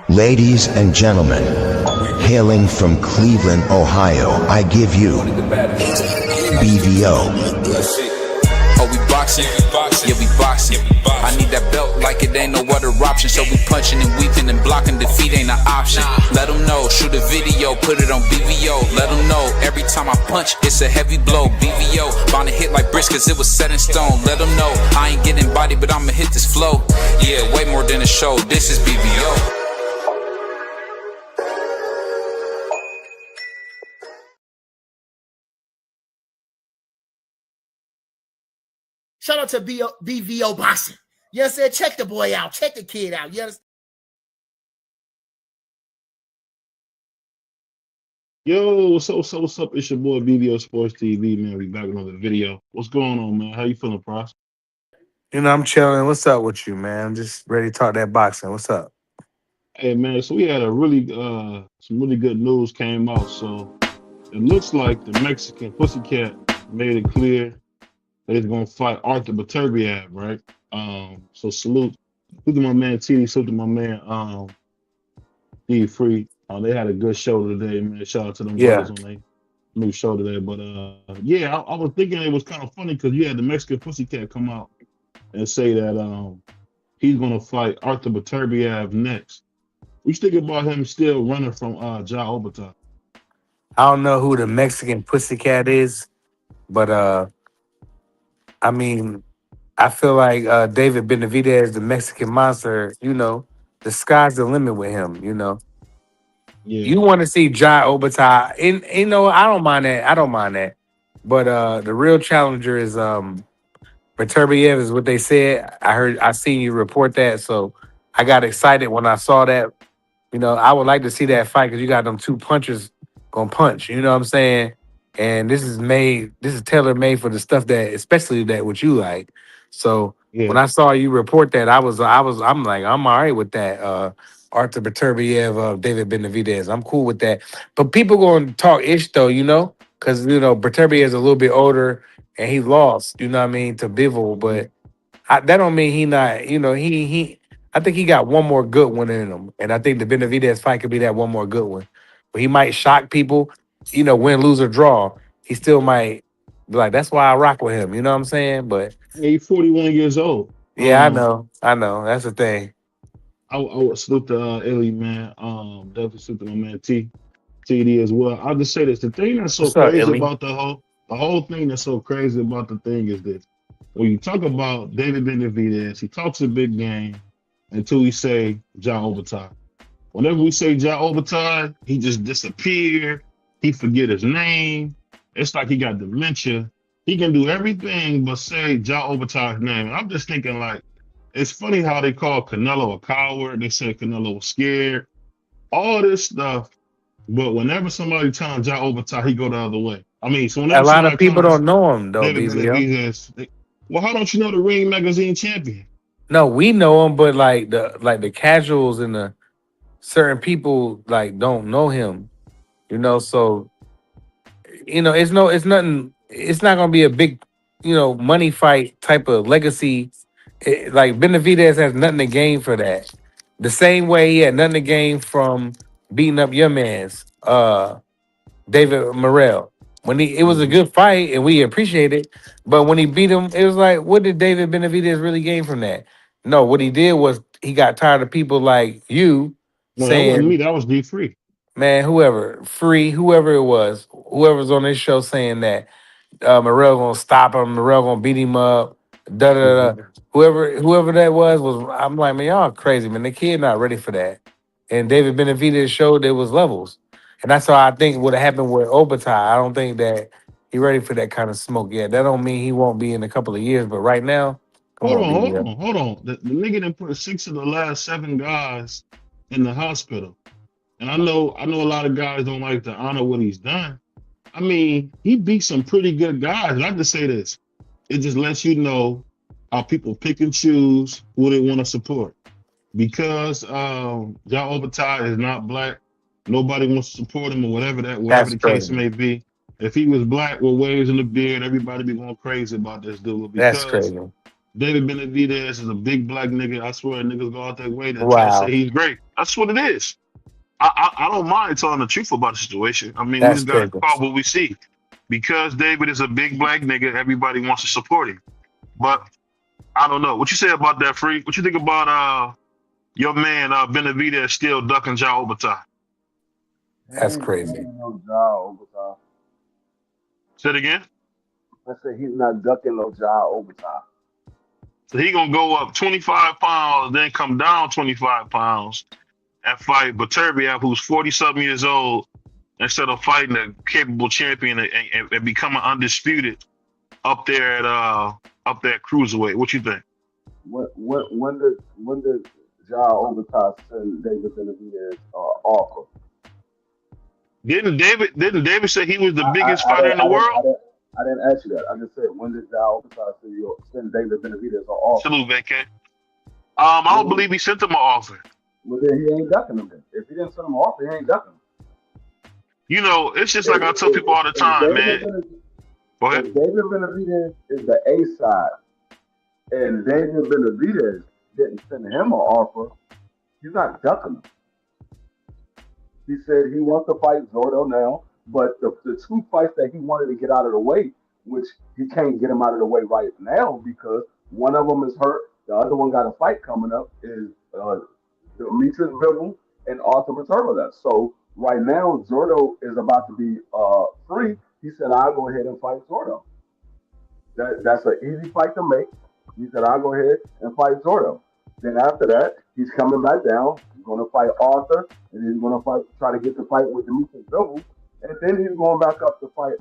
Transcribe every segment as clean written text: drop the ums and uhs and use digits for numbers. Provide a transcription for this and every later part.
Ladies and gentlemen, hailing from Cleveland, Ohio, I give you BVO. Oh, we boxing? Yeah, we boxing. I need that belt like it ain't no other option. So we punching and weaving and blocking. Defeat ain't an option. Let them know, shoot a video, put it on BVO. Let them know, every time I punch, it's a heavy blow. BVO, bound to hit like bricks cause it was set in stone. Let them know, I ain't getting body, but I'ma hit this flow. Yeah, way more than a show, this is BVO. Shout out to BVO Boxing. You understand? Check the boy out. Check the kid out. You understand? Yo, what's up? It's your boy BVO Sports TV, man. We back with another video. What's going on, man? How you feeling, Pross? You know, I'm chilling. What's up with you, man? I'm just ready to talk that boxing. What's up? Hey, man. So we had a really, some really good news came out. So it looks like the Mexican Pussycat made it clear that he's gonna fight Artur Beterbiev, right? So salute to my man TD, salute to my man D Free. They had a good show today, man. Shout out to them brothers on their new show today. But yeah, I was thinking it was kind of funny because you had the Mexican Pussycat come out and say that he's gonna fight Artur Beterbiev next. We think about him still running from Jai Opetaia. I don't know who the Mexican Pussycat is, but I mean, I feel like David Benavidez, the Mexican monster, you know, the sky's the limit with him, you know. Yeah. You want to see Jai Opetaia, and you know, I don't mind that. But the real challenger is Beterbiev is what they said. I seen you report that, so I got excited when I saw that. You know, I would like to see that fight because you got them two punchers gonna punch. You know what I'm saying? And this is tailor made for the stuff that, especially that what you like. So when I saw you report that, I'm like, I'm all right with that. Artur Beterbiev, David Benavidez, I'm cool with that. But people going to talk ish though, you know, because you know Beterbiev is a little bit older and he lost. You know what I mean to Bivol, but that don't mean he not. You know he. I think he got one more good one in him, and I think the Benavidez fight could be that one more good one. But he might shock people. You know, win, lose, or draw, he still might be like, that's why I rock with him. You know what I'm saying? But he's 41 years old. Yeah, I know. That's the thing. I would salute the Illy, man. Definitely salute my man TD as well. I'll just say this: the thing that's so What's up, crazy Illy? about the whole thing that's so crazy about the thing is this: when you talk about David Benavidez, he talks a big game until we say Jai Opetaia. Whenever we say Jai Opetaia, he just disappeared. He forget his name. It's like he got dementia. He can do everything but say Jai Opetaia's name. And I'm just thinking, like, it's funny how they call Canelo a coward. They say Canelo was scared. All this stuff. But whenever somebody tells Jai Opetaia, he go the other way. I mean, so whenever A lot of somebody people don't know him though, David BBL. Benavidez, well, how don't you know the Ring Magazine champion? No, we know him, but like the casuals and the certain people like don't know him. You know, so you know, it's nothing. It's not gonna be a big, you know, money fight type of legacy. Like Benavidez has nothing to gain for that. The same way he had nothing to gain from beating up your man's David Morrell. It was a good fight and we appreciate it, but when he beat him, it was like, what did David Benavidez really gain from that? No, what he did was he got tired of people like you No, that wasn't me. saying, That was D Free. man, whoever it was, whoever's on this show saying that Morrell gonna stop him, Morrell gonna beat him up, da da da. Whoever that was, I'm like, man, y'all crazy, man. The kid not ready for that. And David Benavidez showed there was levels. And that's why I think what happened with Opetaia. I don't think that he ready for that kind of smoke yet. That don't mean he won't be in a couple of years, but right now, come on, BBL. Hold on. The nigga that put 6 of the last 7 guys in the hospital. And I know a lot of guys don't like to honor what he's done. I mean, he beat some pretty good guys. And I just say this. It just lets you know how people pick and choose who they want to support. Because Jai Opetaia is not black, nobody wants to support him or whatever the case may be. If he was black with waves in the beard, everybody be going crazy about this dude. That's crazy. David Benavidez is a big black nigga. I swear niggas go out their way to try to Wow, say he's great. That's what it is. I don't mind telling the truth about the situation. I mean, we that's just gotta crazy. call what we see. Because David is a big black nigga, everybody wants to support him. But I don't know. What you say about that, Free? What you think about your man Benavidez still ducking Jai Opetaia? That's crazy. No Jai Opetaia. Say it again. I said he's not ducking no Jai Opetaia. So he gonna go up 25 pounds, then come down 25 pounds and fight Beterbiev, who's 40-something years old, instead of fighting a capable champion and becoming undisputed up there at cruiserweight. What you think? When did Jai Opetaia send David Benavidez offer? Didn't David say he was the biggest fighter in the world? I didn't ask you that. I just said, when did Jai Opetaia send David Benavidez an offer? Salute, vacay. I don't believe he sent him an offer. Well, then he ain't ducking him then. If he didn't send him an offer, he ain't ducking him. You know, it's just like I tell people all the time, man. Go ahead. If David Benavidez is the A side, and David Benavidez didn't send him an offer, he's not ducking him. He said he wants to fight Zurdo now, but the two fights that he wanted to get out of the way, which he can't get him out of the way right now because one of them is hurt, the other one got a fight coming up, is Demetrius Bivol and Artur Beterbiev. So right now, Zurdo is about to be free. He said, I'll go ahead and fight Zurdo. That's an easy fight to make. He said, I'll go ahead and fight Zurdo. Then after that, he's coming back down. He's going to fight Arthur, and he's going to try to get the fight with Demetrius Bivol. And then he's going back up to fight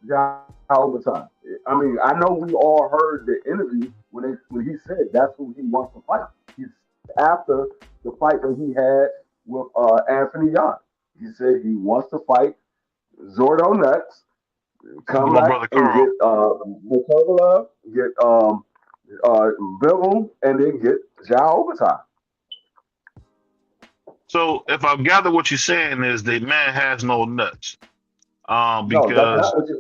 Jai Opetaia. I mean, I know we all heard the interview when he said that's who he wants to fight. He's after the fight that he had with Anthony Yarde. He said he wants to fight Zurdo next, come back and get Beterbiev, get Bivol, and then get Jai Opetaia. So if I've gathered what you're saying is the man has no nuts. Because no,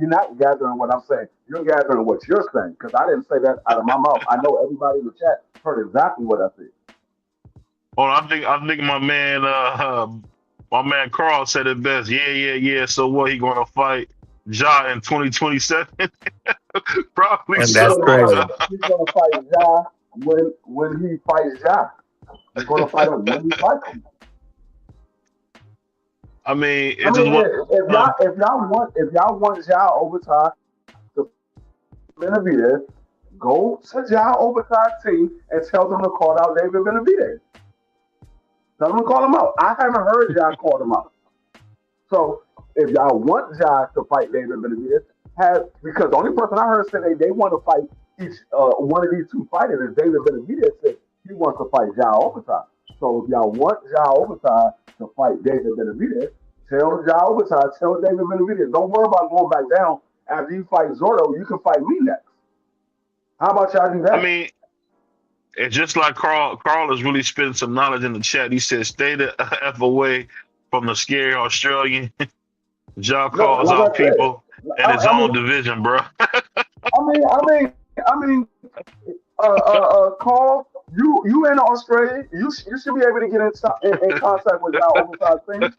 you're not gathering what I'm saying. You're gathering what you're saying because I didn't say that out of my mouth. I know everybody in the chat heard exactly what I said. Well, I think my man Carl said it best. Yeah. So what? He gonna fight Jai in 2027? Probably. And so. that's crazy. He's gonna fight Jai when he fights Jai. He's gonna fight him when he fights him. I mean, if y'all want Jai Opetaia to Benavidez, go to Jai Opetaia team and tell them to call out David Benavidez. Tell them to call him out. I haven't heard Jai call him out. So if y'all want Jai to fight David Benavidez, because the only person I heard say they want to fight each one of these two fighters is David Benavidez said he wants to fight Jai Opetaia. So if y'all want Jai Opetaia to fight David Benavidez, tell Jai Opetaia, tell David Benavidez, don't worry about going back down after you fight Zurdo. You can fight me next. How about y'all do that? I mean, it's just like Carl is really spitting some knowledge in the chat. He said, stay the F away from the scary Australian. Jai calls out people in his own division, bro. I mean, Carl, you in Australia, you should be able to get in contact with Jai Opetaia things.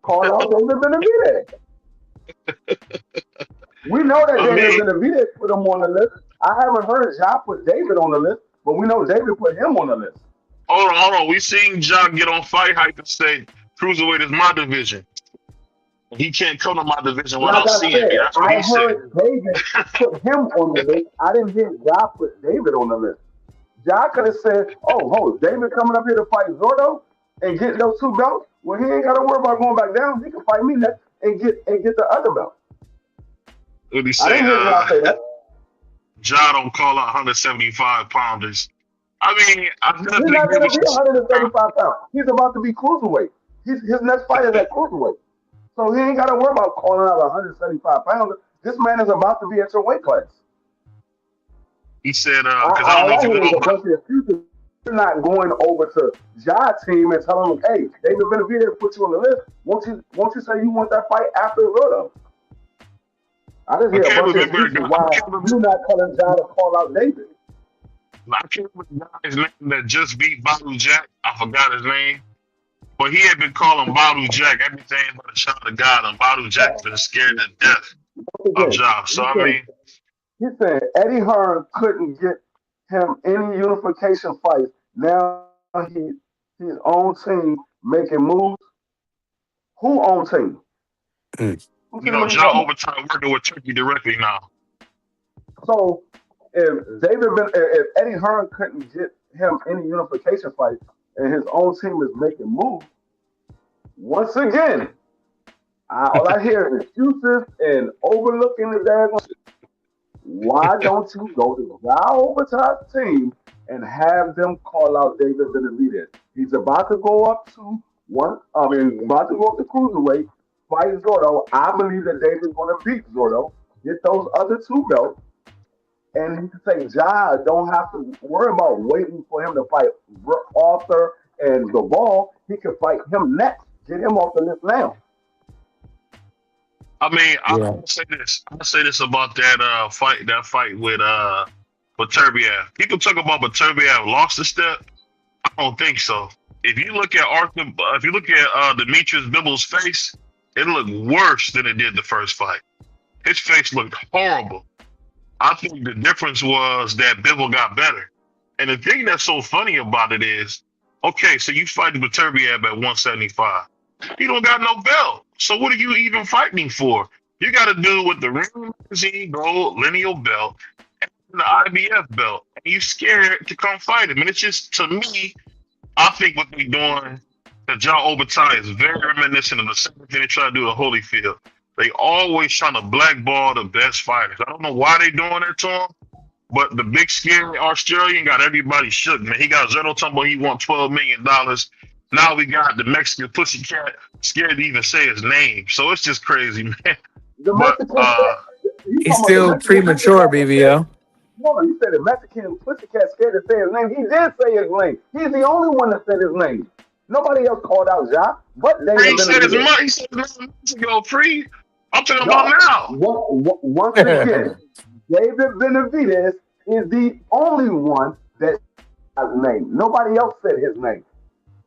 Call out David Benavidez. We know that David Benavidez put him on the list. I haven't heard Jai put David on the list, but we know David put him on the list. Hold on. We seen Jai get on Fight Hype and say cruiserweight is my division. He can't come to my division without seeing me. That's what he said. David put him on the list. I didn't hear Jai put David on the list. Jai could have said, David coming up here to fight Zurdo and get those two belts. Well, he ain't got to worry about going back down. He can fight me next and get the other belt. What he say? I didn't hear Jai say that. Jai don't call out 175 pounders. I mean, he's not going to be 175 pounds. He's about to be cruiserweight. His next fight is at cruiserweight. So he ain't got to worry about calling out 175 pounds. This man is about to be at your weight class. He said, because I don't know if you know. You're not going over to Jai's team and telling him, hey, David Benavidez put you on the list. Won't you say you want that fight after Zurdo? I just I hear a can't bunch of remember. excuses why you not telling John to call out David. I can't remember the guy's name that just beat Badu Jack. I forgot his name. But he had been calling Badu Jack everything but a child of God, and Badu Jack's been scared to death of Again, Ja. So, I mean, he said Eddie Hearn couldn't get him any unification fights. Now his own team making moves. Who own team? Mm. Who you team know, are you Ja talking about? Opetaia working with Turkey directly now. So if Eddie Hearn couldn't get him any unification fights, and his own team is making moves, once again, all I hear is excuses and overlooking the daggone. Why don't you go to Jai Opetaia's team and have them call out David Benavidez? He's about to go up to about to go up to cruiserweight, fight Zurdo. I believe that David's going to beat Zurdo, get those other two belts, and he can say, Jai don't have to worry about waiting for him to fight Arthur and the ball. He can fight him next. Get him off the list now. I mean, Yeah. I'll say this. I'll say this about that fight with Beterbiev. People talk about Beterbiev lost a step. I don't think so. If you look at Demetrius Bibble's face, it looked worse than it did the first fight. His face looked horrible. I think the difference was that Bibble got better. And the thing that's so funny about it is, okay, so you fight Beterbiev at 175. He don't got no belt. So what are you even fighting for? You got to do with the Ring Magazine Gold lineal belt and the IBF belt. And you scared to come fight him. And it's just, to me, I think what they're doing to Jai Opetaia is very reminiscent of the same thing they try to do to Holyfield. They always trying to blackball the best fighters. I don't know why they doing that to him, but the big scary Australian got everybody shook, man. He got Zurdo talking about he want $12 million. Now we got the Mexican pussycat scared to even say his name. So it's just crazy, man. The But Mexican, He's still premature, BBO. No, he said the Mexican pussycat scared to say his name. He did say his name. He's the only one that said his name. Nobody else called out Ja, but David he said his Benavidez. He said his name months ago, Free. I'm talking about now. Once again, David Benavidez is the only one that has his name. Nobody else said his name.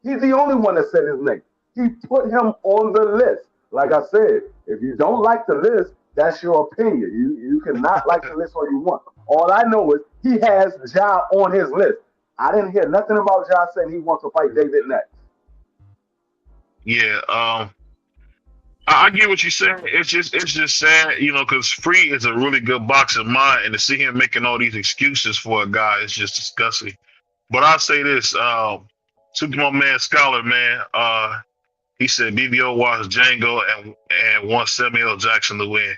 He's the only one that said his name. He put him on the list. Like I said, if you don't like the list, that's your opinion. You can not like the list all you want. All I know is he has Ja on his list. I didn't hear nothing about Ja saying he wants to fight David next. Yeah, I get what you're saying. It's just sad, you know, because Free is a really good boxing mind, and to see him making all these excuses for a guy is just disgusting. But I'll say this, to my man Scholar, man, he said BBO watched Django and wants Samuel Jackson to win.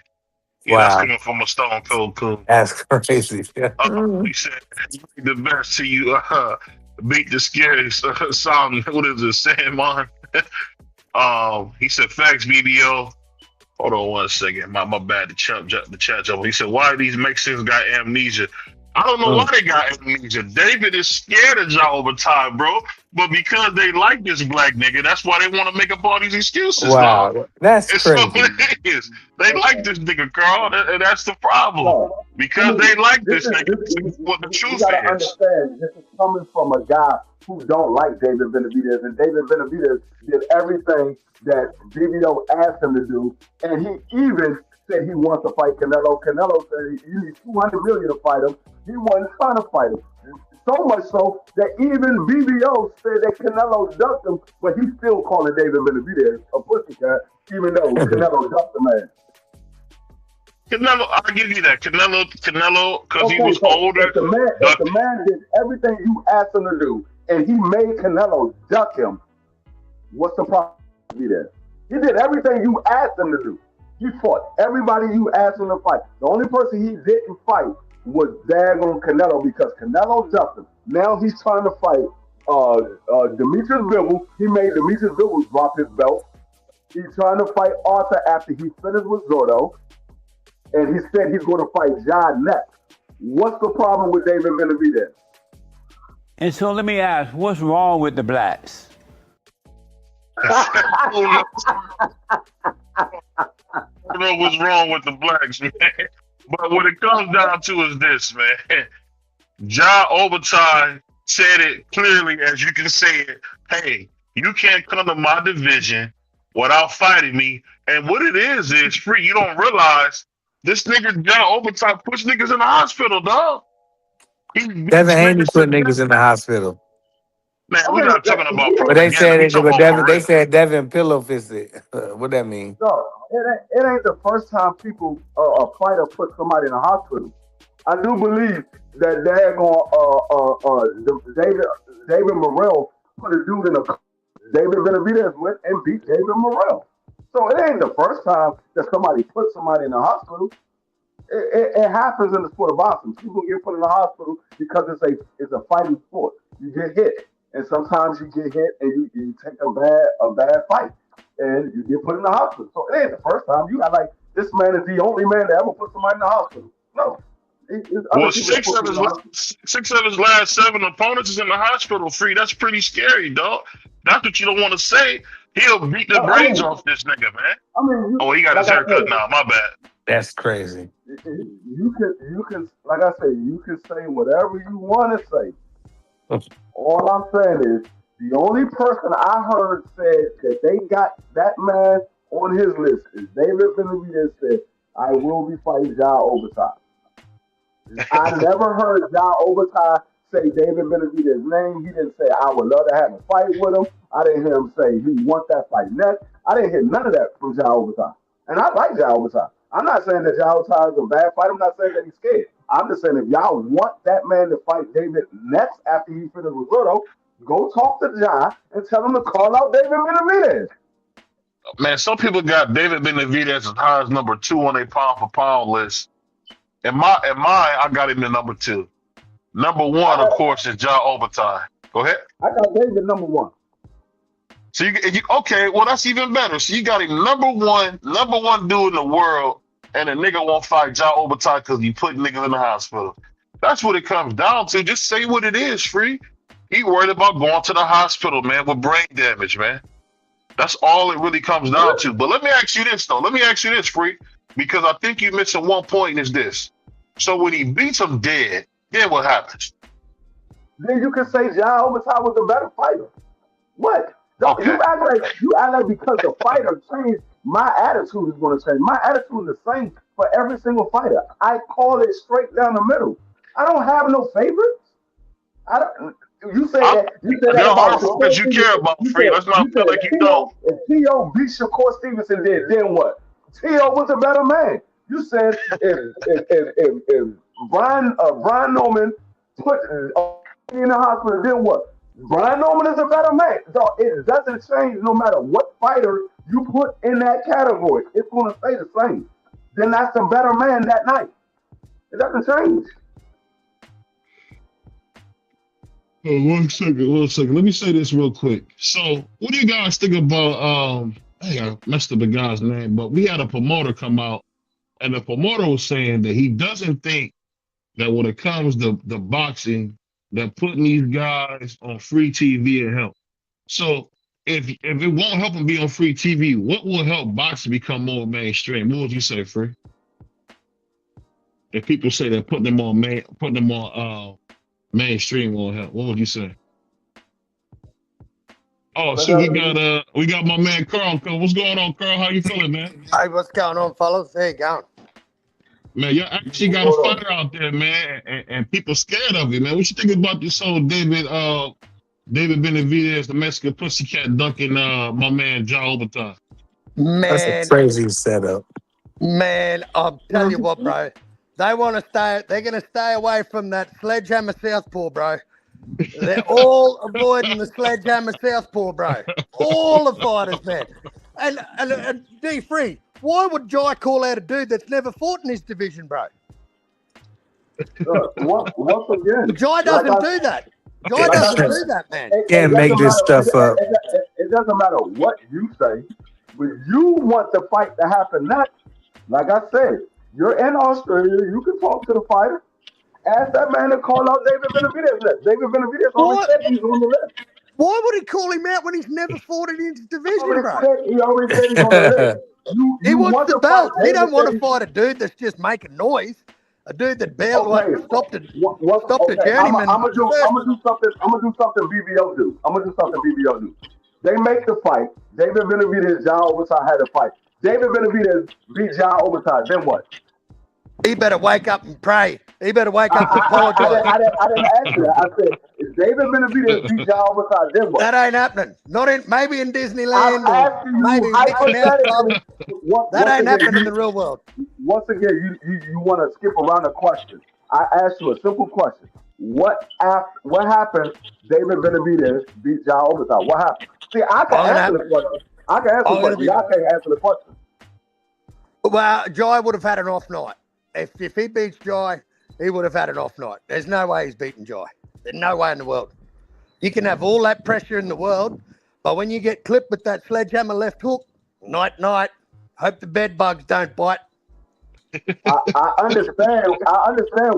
Yeah, that's Wow. coming from a Stone Cold Cool. That's crazy. He said the best to you beat the scary song. What is it, Sandman? He said facts, BBO. Hold on one second. My bad. The chat jump. He said, why these Mexicans got amnesia? I don't know why they got amnesia. David is scared of Jai Opetaia, bro. But because they like this black nigga, that's why they want to make up all these excuses. Wow, dog. that's It's crazy. what it is. They like this nigga, Carl, and that's the problem. Because they like this nigga. This is what the truth You gotta is. understand, this is coming from a guy who don't like David Benavidez, and David Benavidez did everything that BBO asked him to do, and he even said he wants to fight Canelo. Canelo said you need $200 million to fight him. He wasn't trying to fight him. So much so that even BBO said that Canelo ducked him, but he's still calling David Benavidez a pussycat, even though Canelo ducked the man. Canelo, I'll give you that. Canelo, because he was older. If the man did everything you asked him to do, and he made Canelo duck him, what's the problem? He did everything you asked him to do. He fought everybody you asked him to fight. The only person he didn't fight was daggone Canelo because Canelo ducked him. Now he's trying to fight Demetrius Bivol. He made Demetrius Bivol drop his belt. He's trying to fight Arthur after he finished with Zurdo. And he said he's going to fight John next. What's the problem with David Benavidez? And so let me ask, what's wrong with the blacks? don't know what's wrong with the blacks, man. But what it comes down to is this, man. Jai Opetaia said it clearly, as you can say it. Hey, you can't come to my division without fighting me. And what it is free. You don't realize this nigga Jai Opetaia puts niggas in the hospital, dog. Devin Haney put niggas in the hospital. Man, we're not talking about. But they said we talking but about they said Devin pillow fisted. What that mean? No, it ain't the first time people a fighter put somebody in the hospital. I do believe that they're David Morrell put a dude in a David Benavidez went and beat David Morrell. So it ain't the first time that somebody put somebody in the hospital. It happens in the sport of boxing. People get put in the hospital because it's a fighting sport. You get hit, and sometimes you get hit and you take a bad fight, and you get put in the hospital. So it ain't the first time. You got like this man is the only man that ever put somebody in the hospital. No. Well, six of his last 7 opponents is in the hospital. Free. That's pretty scary, dog. That's what you don't want to say. He'll beat the brains off this nigga, man. He got his haircut now. My bad. That's crazy. You can, like I say, you can say whatever you want to say. All I'm saying is the only person I heard said that they got that man on his list is David Benavidez said, "I will be fighting Jai Opetaia." I never heard Jai Opetaia say David Benavidez's name. He didn't say, "I would love to have a fight with him." I didn't hear him say he want that fight next. I didn't hear none of that from Jai Opetaia. And I like Jai Opetaia. I'm not saying that Jai Opetaia is a bad fight. I'm not saying that he's scared. I'm just saying if y'all want that man to fight David next after he finishes with Zurdo, go talk to Jai and tell him to call out David Benavidez. Man, some people got David Benavidez as high as number 2 on their pound for pound list. In mine, I got him at number 2. Number 1, of course, is Jai Opetaia. Go ahead. I got David number 1. So you okay? Well, that's even better. So you got him number one dude in the world, and a nigga won't fight Jai Opetaia because you put niggas in the hospital. That's what it comes down to. Just say what it is, Free. He worried about going to the hospital, man, with brain damage, man. That's all it really comes down to. But let me ask you this, though. Let me ask you this, Free, because I think you're missing one point, is this. So when he beats him dead, then what happens? Then you can say Jai Opetaia was a better fighter. What? Okay. You act like because the fighter changed, my attitude is going to change. My attitude is the same for every single fighter. I call it straight down the middle. I don't have no favorites. You say that. You say that about because you care about Free. Let's not feel like you don't. If T.O. beat Shakur Stevenson did, then what? T.O. was a better man. You said if Brian Norman put in the hospital, then what? Brian Norman is a better man. So it doesn't change no matter what fighter you put in that category. It's going to stay the same. Then that's a better man that night. It doesn't change. Oh, one second. Let me say this real quick. So, what do you guys think about? I messed up the guy's name, but we had a promoter come out, and the promoter was saying that he doesn't think that when it comes to the boxing, that putting these guys on free TV will help. So, if it won't help them be on free TV, what will help boxing become more mainstream? What would you say, Free? If people say that putting them on mainstream won't help, what would you say? Oh, so we got my man Carl. What's going on, Carl? How you feeling, man? Hey, what's going on, fellas? How you going? Man, you actually got a fighter out there, man, and people scared of it, man. What you think about this whole David Benavidez, the Mexican pussycat, dunking my man Jai Opetaia? Man, that's a crazy setup. Man, I'll tell you what, bro. They're going to stay away from that sledgehammer southpaw, bro. They're all avoiding the sledgehammer southpaw, bro. All the fighters, man. And D-Free, why would Jai call out a dude that's never fought in his division, bro? Once again, Jai doesn't do that. Jai doesn't do that, man. Can't make this stuff up. It doesn't matter what you say, but you want the fight to happen next. Like I said, you're in Australia. You can talk to the fighter. Ask that man to call out David Benavidez. David Benavidez already said he's on the list. Why would he call him out when he's never fought in his division, bro? He already said he's on the list. He wants want the to fight belt. He David don't want to David- fight a dude that's just making noise. A dude that barely Okay. stopped a Okay, journeyman. I'm gonna do something. I'm gonna do something BBO do. I'm gonna do something BBO do. They make the fight. David Benavidez, Jai Opetaia had a fight. David Benavidez beat Jai Opetaia. Then what? He better wake up and pray. He better wake up and apologize. I didn't ask you that. I said, if David Benavidez beat Jai Opetaia, then what? That ain't happening. Not in maybe in Disneyland I'm or asking maybe you in Mickey Mouse Club. hypothetically. That ain't happening in the real world. Once again, you want to skip around the question. I asked you a simple question. What happened? David Benavidez beat Jai Opetaia. What happened? See, I can answer the question. I can answer the question. Y'all can't answer the question. Well, Jai would have had an off night. If he beats Jai, he would have had an off night. There's no way he's beating Jai. There's no way in the world. You can have all that pressure in the world, but when you get clipped with that sledgehammer left hook, night. Hope the bed bugs don't bite. I understand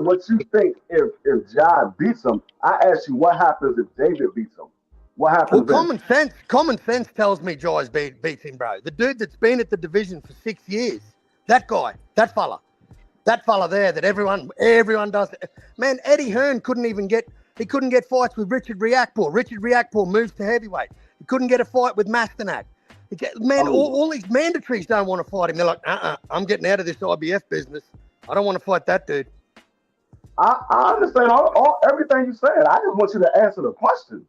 what you think if Jai beats him. I asked you what happens if David beats him. What happens? Well, common sense tells me Jai's beats him, bro. The dude that's been at the division for 6 years, that guy, that fella there that everyone does. Man, Eddie Hearn couldn't get fights with Richard Riakporhe. Richard Riakporhe moves to heavyweight. He couldn't get a fight with Masternak. Man, all these mandatories don't want to fight him. They're like, I'm getting out of this IBF business. I don't want to fight that dude. I understand everything you said. I just want you to answer the question.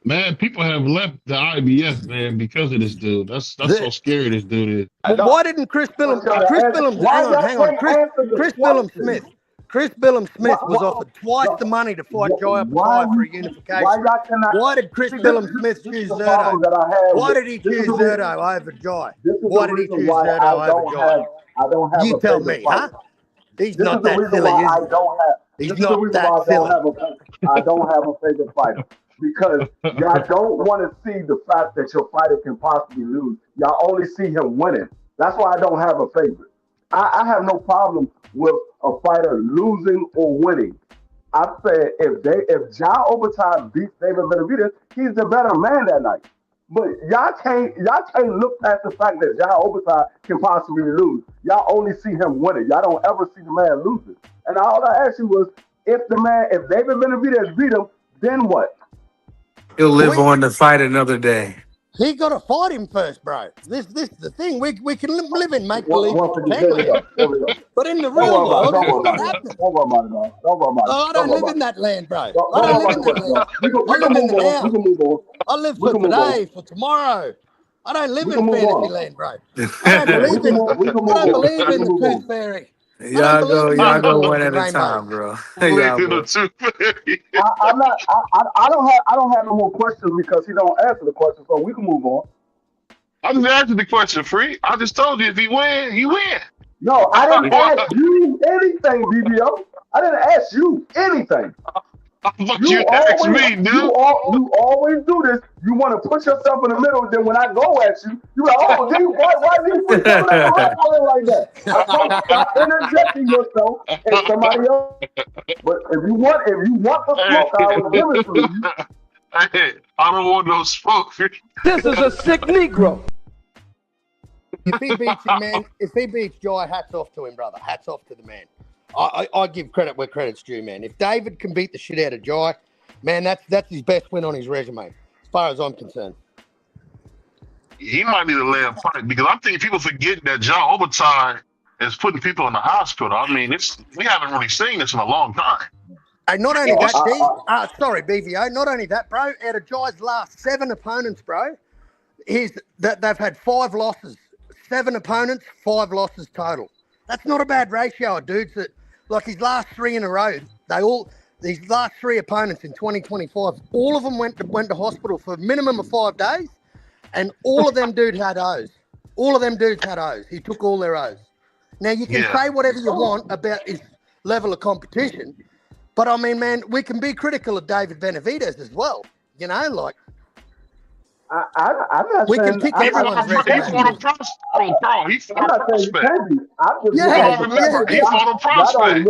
Man, people have left the IBF, man, because of this dude. That's how scary this dude is. Well, why didn't Chris Billum Smith was offered twice the money to fight Jai Opetaia for a unification. Why did Chris Billum Smith choose Zurdo? Why did he choose Zurdo over Jai? Why did he choose Zurdo over Jai? You tell me, huh? He's not that silly, is he? He's not that silly. I don't have a favorite fighter. Because y'all don't want to see the fact that your fighter can possibly lose. Y'all only see him winning. That's why I don't have a favorite. I have no problem with a fighter losing or winning. I said if Jai Opetaia beats David Benavidez, he's the better man that night. But y'all can't look past the fact that Jai Opetaia can possibly lose. Y'all only see him winning. Y'all don't ever see the man losing. And all I asked you was if David Benavidez beat him, then what? He'll live on to fight another day. He got to fight him first, bro. This is the thing. We can live in make believe, but in the real world, it's not happening. Don't worry about it. I don't live in that land, bro. I don't live in that land. I live in the now. I live for today, for tomorrow. I don't live in fantasy land, bro. I don't believe in the tooth fairy. Y'all go one at a time, bro. I don't have no more questions because he don't answer the question, so we can move on. I just answered the question, Free. I just told you if he win, he win. No, I didn't ask you anything, BBO. I didn't ask you anything. But you asked me, dude. You always do this. You want to put yourself in the middle, then when I go at you, you're like, why did you put yourself in the like that? I told stop interjecting yourself and somebody else. But if you want the smoke, I will give it to you. Hey, I don't want no smoke. This is a sick Negro. If he beats him, man, if he beats Jai, hats off to him, brother. Hats off to the man. I give credit where credit's due, man. If David can beat the shit out of Jai, man, that's his best win on his resume, as far as I'm concerned. He might need a lamb fight because I'm thinking people forget that Jai Opetaia is putting people in the hospital. I mean, we haven't really seen this in a long time. And not only that, sorry, BVO, not only that, bro, out of Jai's last 7 opponents, bro, they've had 5 losses. 7 opponents, 5 losses total. That's not a bad ratio of dudes that, like his last 3 in a row, these last 3 opponents in 2025, all of them went to hospital for a minimum of 5 days, and all of them dudes had O's. All of them dudes had O's. He took all their O's. Now, you can say whatever you want about his level of competition, but I mean, man, we can be critical of David Benavidez as well. You know, like, I'm not we saying, can pick I'm everyone's not, He fought a prospect. He fought a prospect. He fought a prospect.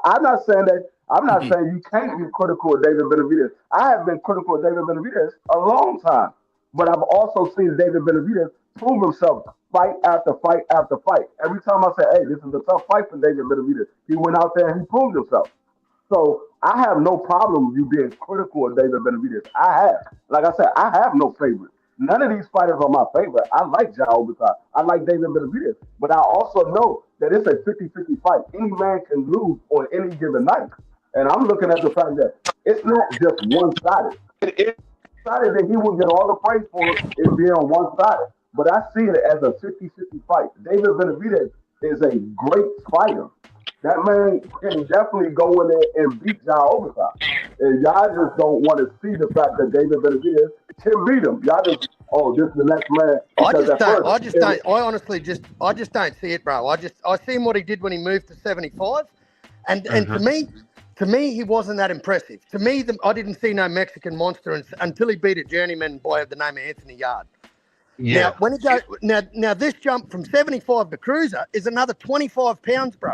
I'm not saying that. I'm not saying you can't be critical of David Benavidez. I have been critical of David Benavidez a long time. But I've also seen David Benavidez prove himself fight after fight after fight. Every time I say, hey, this is a tough fight for David Benavidez, he went out there and he proved himself. So I have no problem with you being critical of David Benavidez. Like I said, I have no favorite. None of these fighters are my favorite. I like Jai Opetaia. I like David Benavidez. But I also know that it's a 50-50 fight. Any man can lose on any given night. And I'm looking at the fact that it's not just one-sided. It is one-sided that he will get all the praise for it being one-sided. But I see it as a 50-50 fight. David Benavidez is a great fighter. That man can definitely go in there and beat Jai Opetaia. And y'all just don't want to see the fact that David Benavidez can beat him. Y'all just, this is the next man. I just don't see it, bro. I seen what he did when he moved to 75, and to me, he wasn't that impressive. To me, I didn't see no Mexican monster until he beat a journeyman boy the name of Anthony Yard. Yeah. Now, when he goes, now this jump from 75 to cruiser is another 25 pounds, bro.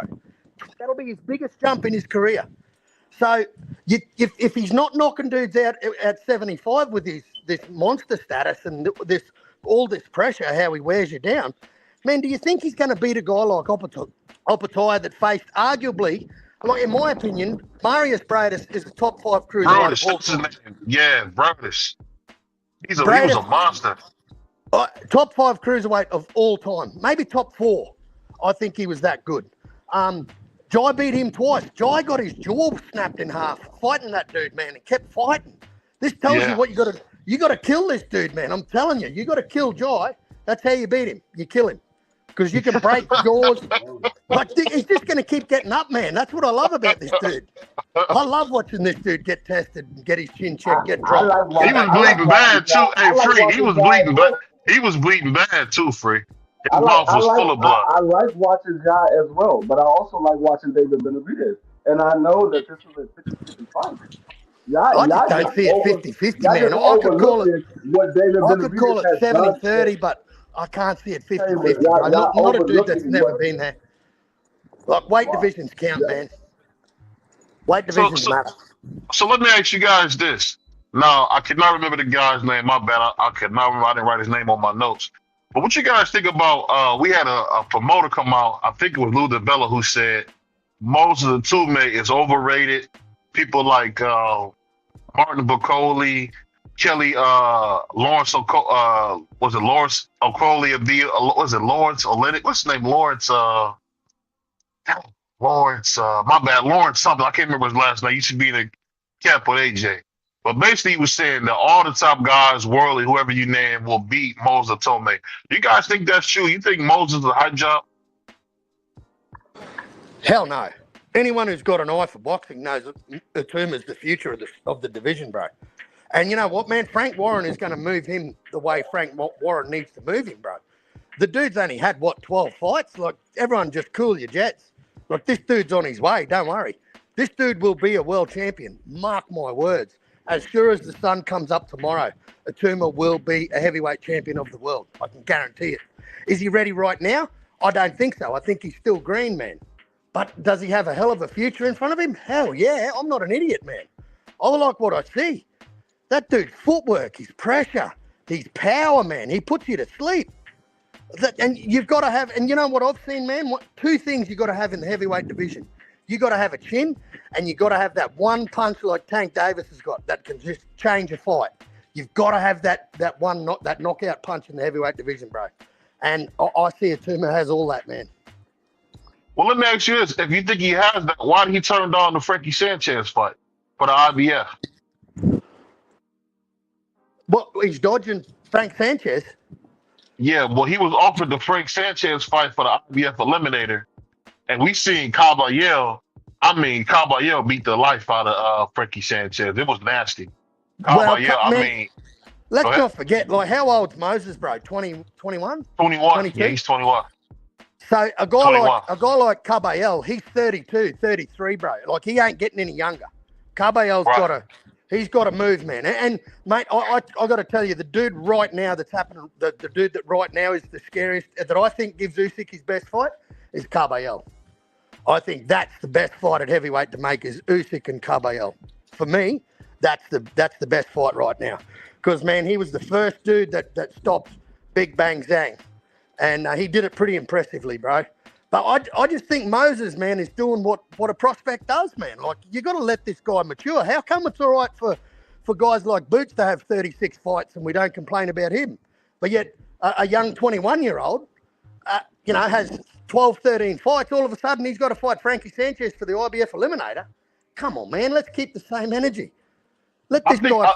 That'll be his biggest jump in his career. So if he's not knocking dudes out at 75 with this monster status and all this pressure, how he wears you down, man, do you think he's going to beat a guy like Opetaia that faced arguably, like in my opinion, Marius Bradis is a top 5 cruiserweight. Bradis, that's his name. Yeah, Bradis. He was a monster. Top 5 cruiserweight of all time, maybe top 4. I think he was that good. Jai beat him twice. Jai got his jaw snapped in half fighting that dude, man, and kept fighting. This tells you what you got to kill this dude, man. I'm telling you, you got to kill Jai. That's how you beat him. You kill him because you can break jaws. Like he's just going to keep getting up, man. That's what I love about this dude. I love watching this dude get tested and get his chin checked, get dropped. He was bleeding bad too. Hey, Free, he was bleeding bad. He was bleeding bad too, Free. His mouth was full of blood. I like watching Jai as well, but I also like watching David Benavidez. And I know that this is a 50-50 fight. I just don't see it 50-50, man. I could call it 70-30, but I can't see it 50-50. Not a dude that's never been there. Like, weight divisions count, man. Weight divisions matter. So let me ask you guys this. Now, I cannot remember the guy's name. My bad. I cannot remember. I didn't write his name on my notes. But what you guys think about, we had a promoter come out, I think it was Lou DeBella, who said Moses Atume is overrated. People like Martin Bacoli, Kelly, Lawrence Okolie, Lawrence Olenek? What's his name? Lawrence, my bad, Lawrence something. I can't remember his last name. He used to be in the camp with AJ. But basically, he was saying that all the top guys, worldly, whoever you name, will beat Moses Atume. Do you guys think that's true? You think Moses is a hot job? Hell no. Anyone who's got an eye for boxing knows that Atume is the future of the division, bro. And you know what, man? Frank Warren is going to move him the way Frank Warren needs to move him, bro. The dude's only had, 12 fights? Like, everyone just cool your jets. Like, this dude's on his way. Don't worry. This dude will be a world champion. Mark my words. As sure as the sun comes up tomorrow, Atume will be a heavyweight champion of the world. I can guarantee it. Is he ready right now? I don't think so. I think he's still green, man. But does he have a hell of a future in front of him? Hell yeah. I'm not an idiot, man. I like what I see. That dude's footwork, his pressure, his power, man. He puts you to sleep. And you've got to have, and you know what I've seen, man? 2 things you've got to have in the heavyweight division. You got to have a chin, and you got to have that one punch like Tank Davis has got that can just change a fight. You've got to have that knockout punch in the heavyweight division, bro. And I see Atume has all that, man. Well, let me ask you this: if you think he has that, why did he turn down the Frankie Sanchez fight for the IBF? Well, he's dodging Frank Sanchez. Yeah, well, he was offered the Frank Sanchez fight for the IBF Eliminator. And we seen Caballero beat the life out of Frankie Sanchez. It was nasty. Let's not forget, like, how old's Moses, bro? 20, 21? 21. 22? Yeah, he's 21. So a guy like Caballero, he's 32, 33, bro. Like, he ain't getting any younger. Caballero's got to move, man. And mate, I got to tell you, the dude right now that's happening, the dude that right now is the scariest, that I think gives Usyk his best fight, is Caballero. I think that's the best fight at heavyweight to make is Usyk and Caballero. For me, that's the best fight right now. because, man, he was the first dude that stopped Big Bang Zhang. And he did it pretty impressively, bro. But I just think Moses, man, is doing what a prospect does, man. Like, you got to let this guy mature. How come it's all right for guys like Boots to have 36 fights and we don't complain about him? But yet a young 21-year-old, has 12, 13 fights. All of a sudden, he's got to fight Frankie Sanchez for the IBF Eliminator. Come on, man. Let's keep the same energy. Let this guy...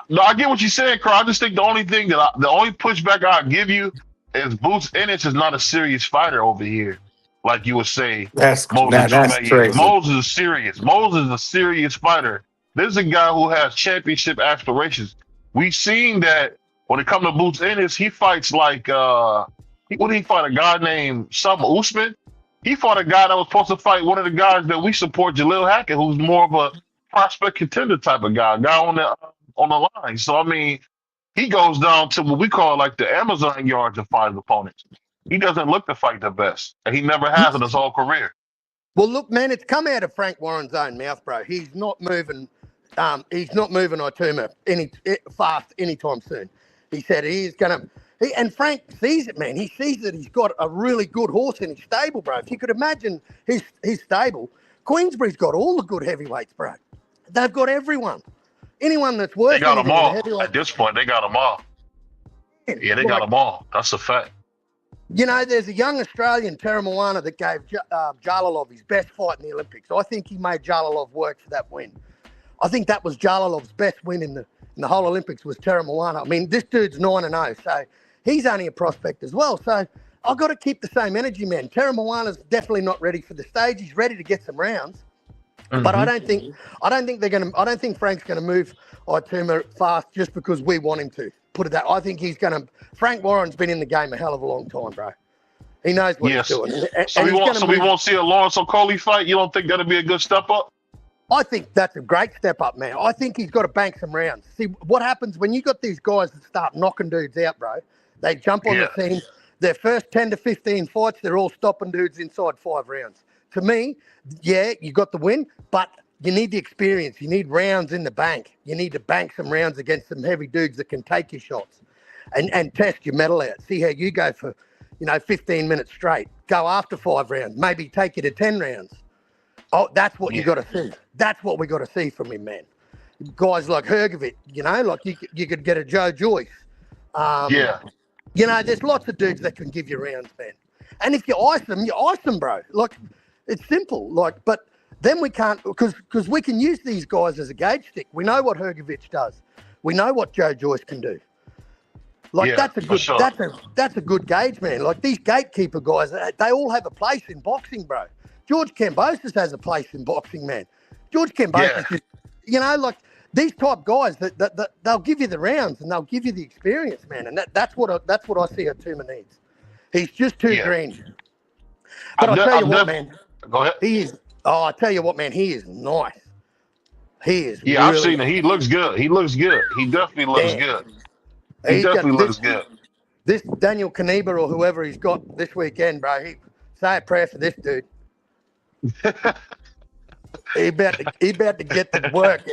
No, I get what you're saying, Carl. I just think the only pushback I'll give you is Boots Ennis is not a serious fighter over here, like you would say. That's Moses crazy. Moses is serious. Moses is a serious fighter. This is a guy who has championship aspirations. We've seen that when it comes to Boots Ennis, he fights like what did he fight? A guy named Sam Usman. He fought a guy that was supposed to fight one of the guys that we support, Jalil Hackett, who's more of a prospect contender type of guy on the line. So I mean, he goes down to what we call like the Amazon yard to fight his opponents. He doesn't look to fight the best, and he never has in his whole career. Well, look, man, it's come out of Frank Warren's own mouth, bro. He's not moving. He's not moving Ituma fast anytime soon. He said he's gonna. And Frank sees it, man. He sees that he's got a really good horse in his stable, bro. If you could imagine his stable, Queensbury's got all the good heavyweights, bro. They've got everyone. Anyone that's worth They got them anything, all. At this point, they got them all. Yeah, they got them all. That's a fact. There's a young Australian, Tara Moana, that gave Jalalov his best fight in the Olympics. I think he made Jalalov work for that win. I think that was Jalalov's best win in the whole Olympics was Tara Moana. I mean, this dude's 9-0, so he's only a prospect as well. So I've got to keep the same energy, man. Tara Moana's definitely not ready for the stage. He's ready to get some rounds. Mm-hmm. But I don't think Frank's gonna move Ituma fast just because we want him to. Put it that. I think he's gonna. Frank Warren's been in the game a hell of a long time, bro. He knows what he's doing. So we won't see a Lawrence Okolie fight. You don't think that'll be a good step up? I think that's a great step up, man. I think he's got to bank some rounds. See what happens when you got these guys that start knocking dudes out, bro. They jump on the scene. Their first 10 to 15 fights, they're all stopping dudes inside 5 rounds. To me, yeah, you got the win, but you need the experience. You need rounds in the bank. You need to bank some rounds against some heavy dudes that can take your shots and test your metal out. See how you go for, 15 minutes straight. Go after 5 rounds. Maybe take you to 10 rounds. Oh, that's what you got to see. That's what we got to see from him, man. Guys like Hergovich, like you could get a Joe Joyce. There's lots of dudes that can give you rounds, man. And if you ice them, bro. Like, it's simple. Like, but then we can't, because we can use these guys as a gauge stick. We know what Hergovich does. We know what Joe Joyce can do. Like, that's a good gauge, man. Like, these gatekeeper guys, they all have a place in boxing, bro. George Kambosos has a place in boxing, man. George Kambosos just, like these type guys that they'll give you the rounds and they'll give you the experience, man. And that's what I see Ituma needs. He's just too green. But I'll tell you what, man. Go ahead. I tell you what, man. He is nice. He is. Yeah, I've seen it. He looks good. He definitely looks good. He definitely looks good. This Daniel Kaneba or whoever he's got this weekend, bro. Say a prayer for this dude. He about to get the work.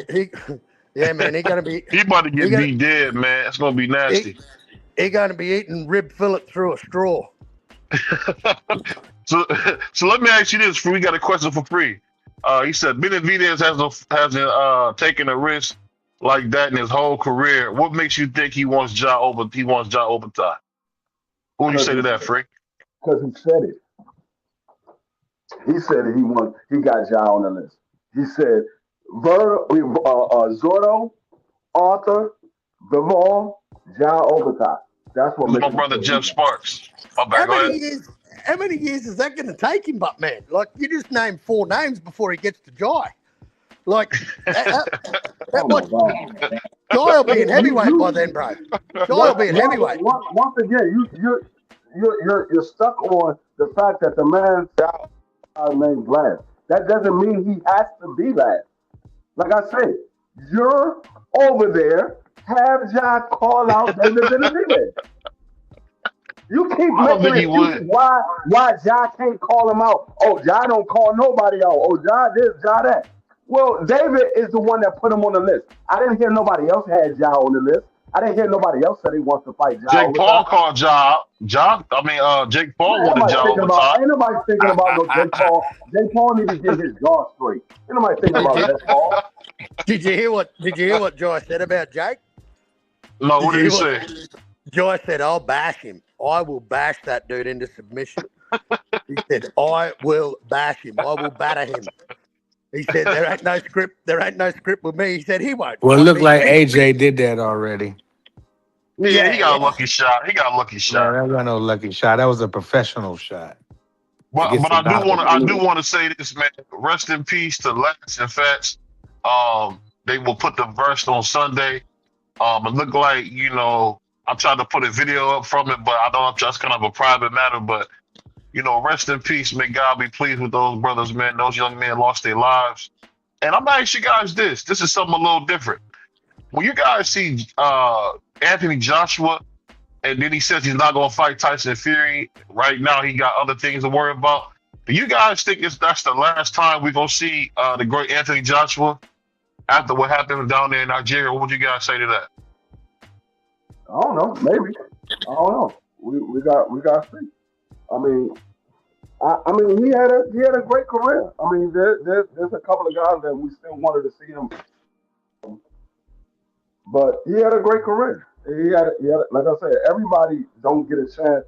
Man. He gonna be. He about to get beat dead, man. It's gonna be nasty. He gonna be eating rib fillet through a straw. So let me ask you this. We got a question for free. He said Benavidez hasn't taken a risk like that in his whole career. What makes you think he wants Jai Opetaia? What do you say to that, Free? Because he said it. He said it. He got Jai on the list. He said Zurdo, Artur, Beterbiev, Jai Opetaia. That's what makes my brother Jeff Sparks. My bad. How many years is that going to take him, but man? Like, you just named 4 names before he gets to Jai. Like, Jai will be in heavyweight by then, bro. Jai will be in heavyweight. Once again, you're stuck on the fact that the man named last. That doesn't mean he has to be last. Like I said, you're over there. Have Jai call out Benavidez. You keep making excuses why Jai can't call him out. Oh, Jai don't call nobody out. Oh, Jai this, Jai that. Well, David is the one that put him on the list. I didn't hear nobody else had Ja on the list. I didn't hear nobody else said he wants to fight Ja Jake over Paul time. called Ja. Jake Paul Ain't wanted nobody Ja thinking over about. time. Ain't nobody thinking about no Jake Paul. Jake Paul need to get his jaw straight. Ain't nobody thinking about Jake Paul. Did you hear what Joy said about Jake? No, what did he you hear say? Joy said, "I'll bash him. I will bash that dude into submission." He said, "I will bash him. I will batter him." He said, "There ain't no script. There ain't no script with me." He said, "He won't." Well, it fight looked me. like AJ did that already. Yeah, he got a Yeah. lucky shot. He got a lucky No, shot. that was no lucky shot. That was a professional shot against But the I doctor. do want to say this, man. Rest in peace to Lance and Fats. They will put the verse on Sunday. It looked like, I tried to put a video up from it, but I know that's kind of a private matter. But rest in peace. May God be pleased with those brothers, man. Those young men lost their lives. And I'm gonna ask you guys this. This is something a little different. When you guys see Anthony Joshua, and then he says he's not gonna fight Tyson Fury right now, he got other things to worry about. Do you guys think that's the last time we're gonna see the great Anthony Joshua after what happened down there in Nigeria? What would you guys say to that? I don't know. Maybe. I don't know. We got to see. I mean, he had a great career. I mean, there's a couple of guys that we still wanted to see him, but he had a great career. He had like I said, everybody don't get a chance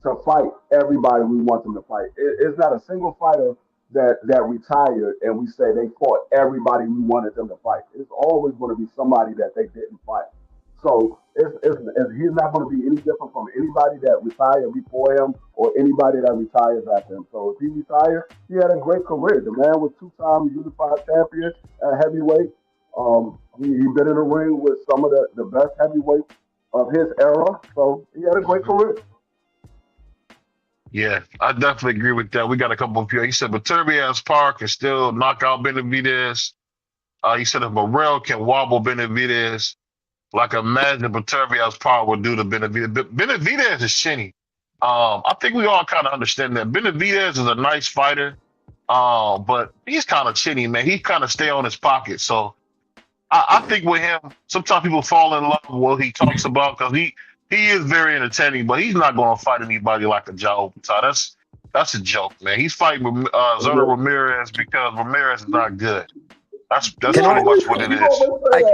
to fight everybody we want them to fight. It's not a single fighter that retired and we say they fought everybody we wanted them to fight. It's always going to be somebody that they didn't fight. So he's not going to be any different from anybody that retired before him or anybody that retires after him. So if he retired, he had a great career. The man was two-time unified champion at heavyweight. He been in the ring with some of the best heavyweights of his era. So he had a great career. Yeah, I definitely agree with that. We got a couple of people. He said Beterbiev's power can still knock out Benavidez. He said if Morrell can wobble Benavidez, like imagine Beterbiev's power would do to Benavidez. Benavidez is chinny. I think we all kind of understand that. Benavidez is a nice fighter, but he's kind of chinny, man. He kind of stay on his pocket. So I think with him, sometimes people fall in love with what he talks about because he is very entertaining, but he's not going to fight anybody like a Jai Opetaia. That's a joke, man. He's fighting Zurdo Ramirez because Ramirez is not good. That's pretty much what it is.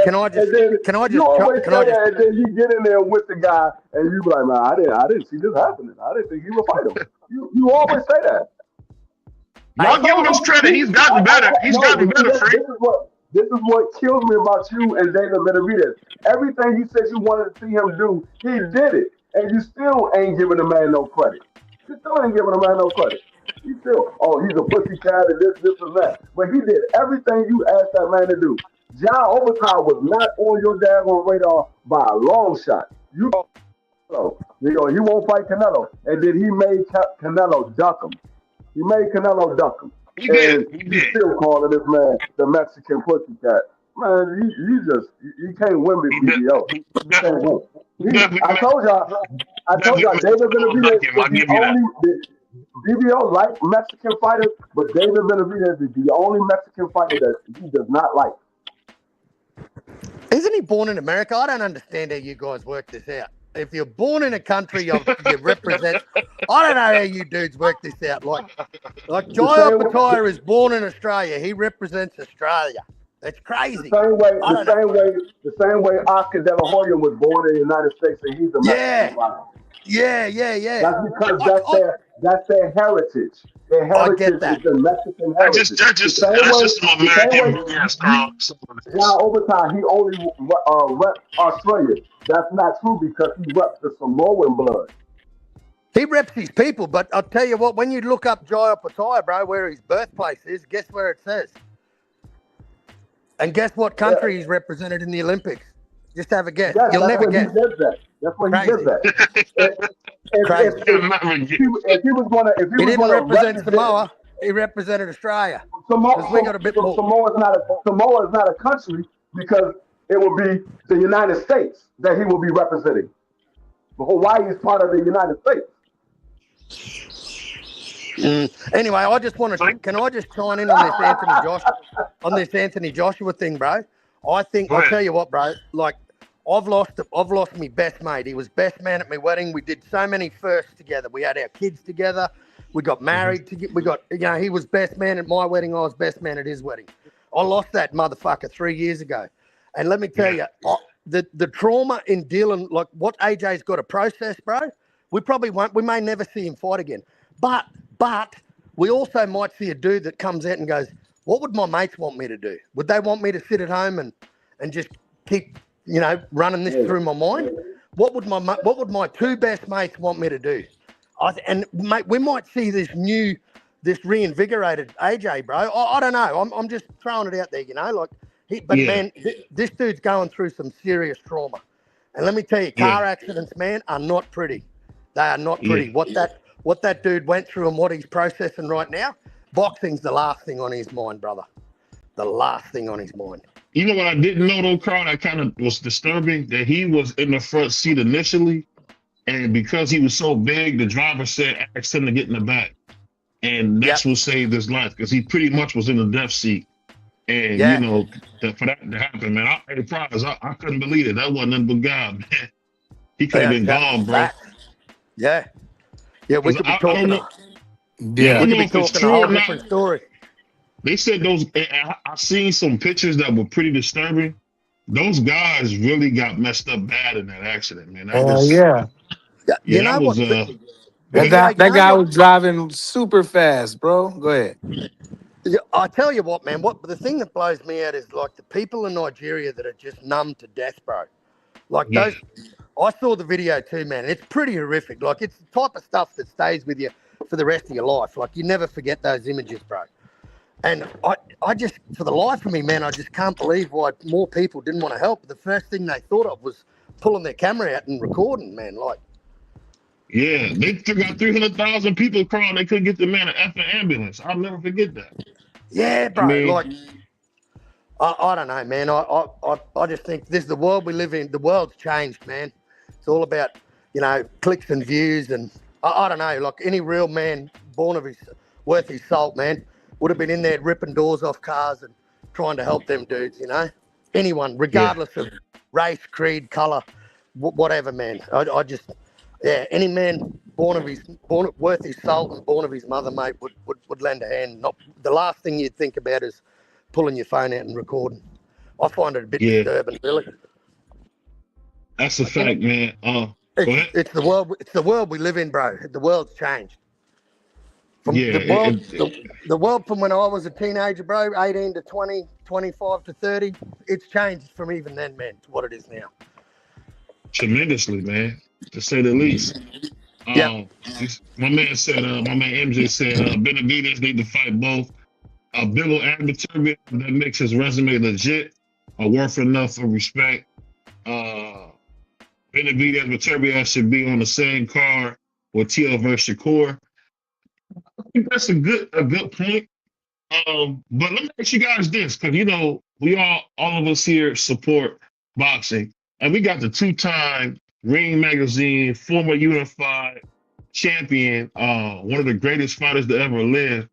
Can I just? And then you get in there with the guy, and you be like, man, I didn't see this happening. I didn't think he would fight him. You always say that. I'll give him his credit. He's gotten better. He's gotten better, Freak. This is what kills me about you and David Benavidez. Everything you said you wanted to see him do, he did it. And you still ain't giving the man no credit. You still ain't giving the man no credit. You still, he's a pussycat and this and that. But he did everything you asked that man to do. Jai Opetaia was not on your daggone radar by a long shot. He won't fight Canelo. And then he made Canelo duck him. He made Canelo duck him. He did. You still calling this man the Mexican pussycat. Man, you can't win with BBO. You can't win. I told y'all, David Benavidez is the only BBO like Mexican fighters, but David Benavidez is the only Mexican fighter that he does not like. Isn't he born in America? I don't understand how you guys work this out. If you're born in a country, you represent. I don't know how you dudes work this out. Like Jai Opetaia is born in Australia. He represents Australia. That's crazy. The same way Oscar De La Hoya was born in the United States and he's a Mexican fighter. Yeah. That's because that's their heritage. Their heritage is the Mexican heritage. That's just some American BS, Carl. Jai Opetaia, he only reps Australia. That's not true because he reps the Samoan blood. He reps his people, but I'll tell you what, when you look up Jai Opetaia, bro, where his birthplace is, guess where it says? And guess what country he's represented in the Olympics? Just have a guess. You'll never guess. That's where he did that. If he was going to, he didn't represent Samoa. He represented Australia. We got a bit more. Samoa is not a country because it will be the United States that he will be representing. But Hawaii is part of the United States. Anyway, I just want to. Can I just chime in on this Anthony Joshua thing, bro? I think I'll tell you what, bro. Like, I've lost my best mate. He was best man at my wedding. We did so many firsts together. We had our kids together. We got married. He was best man at my wedding. I was best man at his wedding. I lost that motherfucker 3 years ago, and let me tell you, the trauma in dealing, like what AJ's got to process, bro. We probably won't. We may never see him fight again, but we also might see a dude that comes out and goes, what would my mates want me to do? Would they want me to sit at home and just keep, running this through my mind? What would my two best mates want me to do? Mate, we might see this reinvigorated AJ, bro. I don't know. I'm just throwing it out there, man, this dude's going through some serious trauma. And let me tell you, car accidents, man, are not pretty. They are not pretty. What that dude went through and what he's processing right now, boxing's the last thing on his mind, brother. The last thing on his mind. You know what I didn't know, though, Carl, that kind of was disturbing? That he was in the front seat initially, and because he was so big, the driver said, asked him to get in the back. And that's what saved his life, because he pretty much was in the death seat. And, for that to happen, man, I couldn't believe it. That wasn't nothing but God, man. He could have been gone, bro. Yeah. Yeah, we could be talking. Yeah, we could be talking a whole different story. They said I've seen some pictures that were pretty disturbing. Those guys really got messed up bad in that accident, man. That guy was driving super fast, bro. Go ahead. I tell you what, man. The thing that blows me out is like the people in Nigeria that are just numb to death, bro. Like those. I saw the video too, man. It's pretty horrific. Like, it's the type of stuff that stays with you for the rest of your life. Like, you never forget those images, bro. And I just, for the life of me, man, I just can't believe why more people didn't want to help. The first thing they thought of was pulling their camera out and recording, man. Like, yeah, they got 300,000 people crying. They couldn't get the man an effing ambulance. I'll never forget that. Yeah, bro. I don't know, man. I just think this is the world we live in. The world's changed, man. It's all about, clicks and views. And I don't know, like any real man worth his salt, man, would have been in there ripping doors off cars and trying to help them dudes, Anyone, regardless of race, creed, colour, whatever, man. Any man worth his salt and born of his mother, mate, would lend a hand. Not the last thing you'd think about is pulling your phone out and recording. I find it a bit disturbing, really. That's a fact, man. It's the world. It's the world we live in, bro. The world's changed. The world from when I was a teenager, bro, 18 to 20, 25 to 30, it's changed from even then, man, to what it is now. Tremendously, man, to say the least. My man MJ said Benavidez need to fight both Bill and Beterbiev. That makes his resume legit, worth enough of respect. Benavidez and Beterbiev should be on the same card with TL versus Shakur. I think that's a good point. But let me ask you guys this, because we all of us here support boxing, and we got the two-time Ring Magazine former unified champion, one of the greatest fighters to ever live.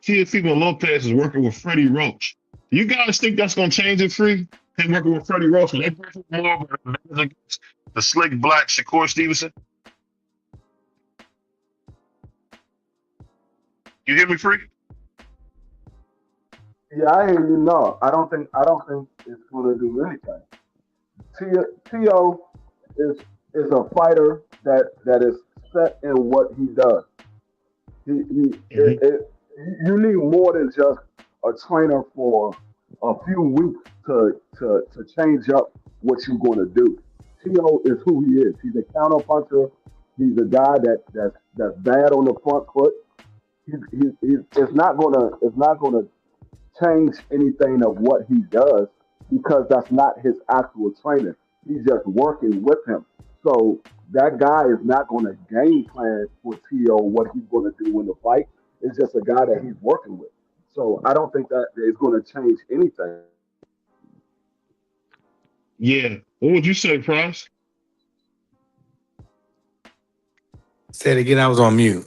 Teofimo Lopez is working with Freddie Roach. Do you guys think that's gonna change it, Free? Him working with Freddie Roach, they more against the slick black Shakur Stevenson? You hear me, Free? Yeah, I hear you. No, I don't think it's going to do anything. Tio is a fighter that is set in what he does. You need more than just a trainer for a few weeks to change up what you're going to do. Tio is who he is. He's a counter puncher. He's a guy that's bad on the front foot. It's not gonna change anything of what he does, because that's not his actual trainer. He's just working with him. So that guy is not going to game plan for T.O. what he's going to do in the fight. It's just a guy that he's working with. So I don't think that is going to change anything. Yeah. What would you say, Price? Say it again. I was on mute.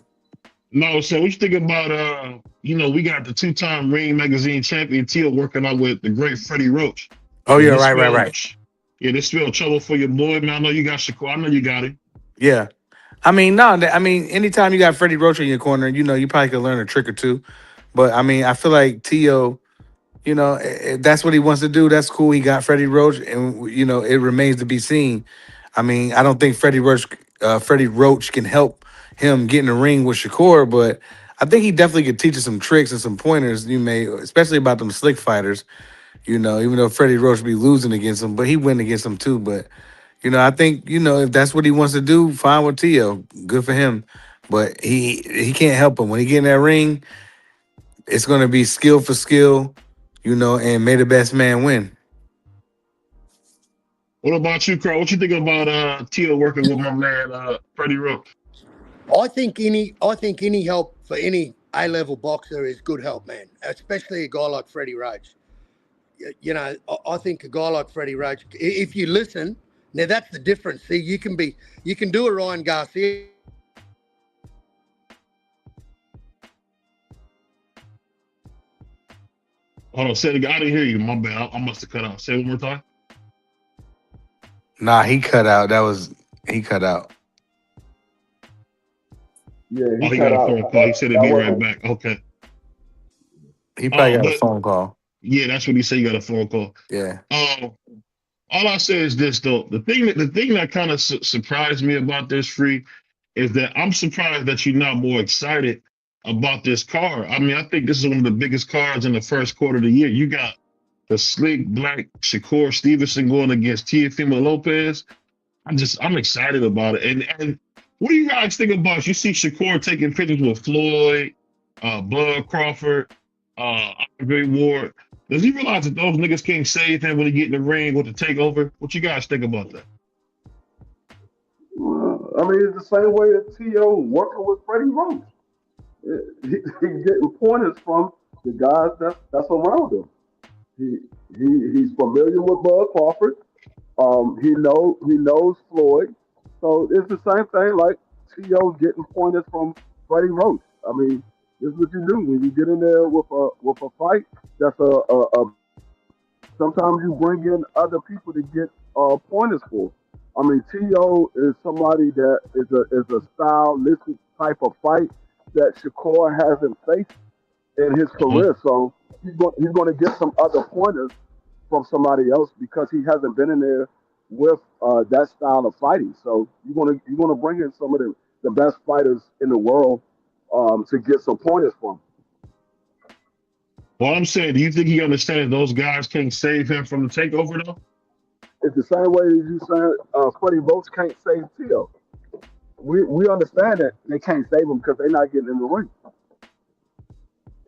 No, so what you think about we got the 2-time Ring Magazine champion Teal working out with the great Freddie Roach. Oh Does yeah, this right. spell trouble for your boy, man? I know you got Shakur. I know you got him. Yeah. I mean, no, I mean, anytime you got Freddie Roach in your corner, you probably could learn a trick or two. But I mean, I feel like Tio, if that's what he wants to do, that's cool. He got Freddie Roach, and it remains to be seen. I mean, I don't think Freddie Roach can help him get in the ring with Shakur, but I think he definitely could teach us some tricks and some pointers. Especially about them slick fighters. Even though Freddie Roach be losing against him, but he win against him too. But I think if that's what he wants to do, fine with Tio, good for him. But he can't help him when he get in that ring. It's going to be skill for skill, and may the best man win. What about you, Carl? What you think about Teal working with my man Freddie Roach? I think any help for any A-level boxer is good help, man. Especially a guy like Freddie Roach. I think a guy like Freddie Roach, if you listen, now that's the difference. See, you can do a Ryan Garcia. Hold on, say it again. I didn't hear you. My bad. I must have cut out. Say it one more time. Nah, he cut out. He cut out. Yeah, He got a phone call. He said he'd be right back. Okay. He probably got a phone call. Yeah, that's what he said. He got a phone call. Yeah. All I say is this though. The thing that kind of surprised me about this, Free, is that I'm surprised that you're not more excited about this card. I mean, I think this is one of the biggest cards in the first quarter of the year. You got the slick black Shakur Stevenson going against Teofimo Lopez. I'm excited about it. And what do you guys think about? You see Shakur taking pictures with Floyd, Bud Crawford, Andre Ward. Does he realize that those niggas can't save him when he get in the ring with the takeover? What you guys think about that? I mean, it's the same way that T.O. working with Freddie Roach. He's getting pointers from the guys that's around him. He's familiar with Bud Crawford. He knows Floyd. So it's the same thing like T.O. getting pointers from Freddie Roach. I mean, this is what you do when you get in there with a fight. That's a sometimes you bring in other people to get pointers for. I mean, T.O. is somebody that is a stylistic type of fight that Shakur hasn't faced in his career. So he's going to get some other pointers from somebody else because he hasn't been in there with that style of fighting. So you're gonna bring in some of the best fighters in the world to get some pointers from. Well, I'm saying, do you think he understands those guys can't save him from the takeover though? It's the same way as you saying Freddie Roach can't save Tio. We understand that they can't save him because they're not getting in the ring.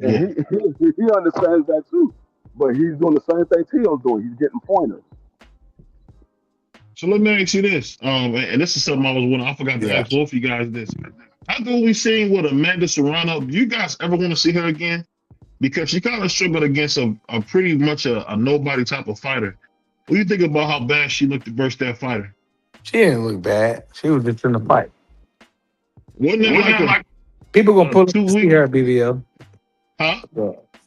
And he understands that too. But he's doing the same thing Tio's doing. He's getting pointers. So let me ask you this. And this is something I forgot to ask both of you guys this. After what we seen with Amanda Serrano, do you guys ever want to see her again? Because she kind of struggled against a pretty much a nobody type of fighter. What do you think about how bad she looked versus that fighter? She didn't look bad. She was just in the fight. Wasn't it like people gonna pull up and see her, BVL? Huh?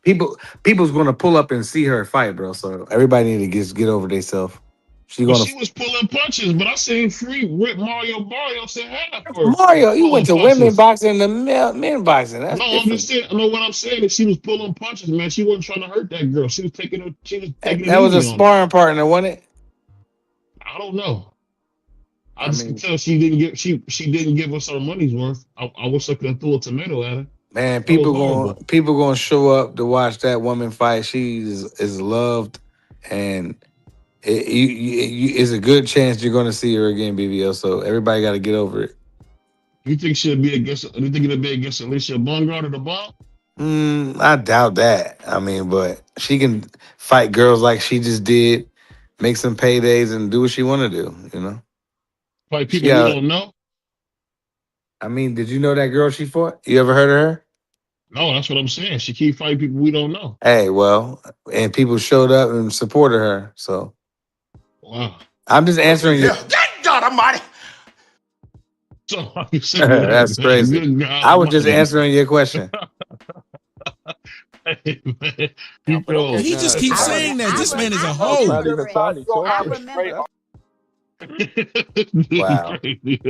People's gonna pull up and see her fight, bro. So everybody need to get over themselves. She was pulling punches, but I seen Free rip Mario Barrios in half. Mario, you went to women boxing and men boxing. That's no, different. I'm just saying. No, what I'm saying is she was pulling punches, man. She wasn't trying to hurt that girl. She was taking her. That was a sparring partner, wasn't it? I don't know. I just can tell she didn't give us our money's worth. I wish I could have threw a tomato at her. Man, people gonna show up to watch that woman fight. She is loved, and it's a good chance you're gonna see her again, BVL. So everybody got to get over it. You think she'll be against? You think it'll be against Alicia Bungard or the Bomb? I doubt that. I mean, but she can fight girls like she just did, make some paydays, and do what she want to do. You know, fight people we don't know. I mean, did you know that girl she fought? You ever heard of her? No, that's what I'm saying. She keep fighting people we don't know. Hey, well, and people showed up and supported her. So, wow. I'm just answering you. Good God Almighty. So I'm simple as That's that, man. crazy. Good God I was just Almighty. answering your question. Hey, man, Yeah, you but okay, cold. He just guys. keeps I, saying that. This man is a Don't hoe. try to even sound me short. I But remember. Wow. Crazy.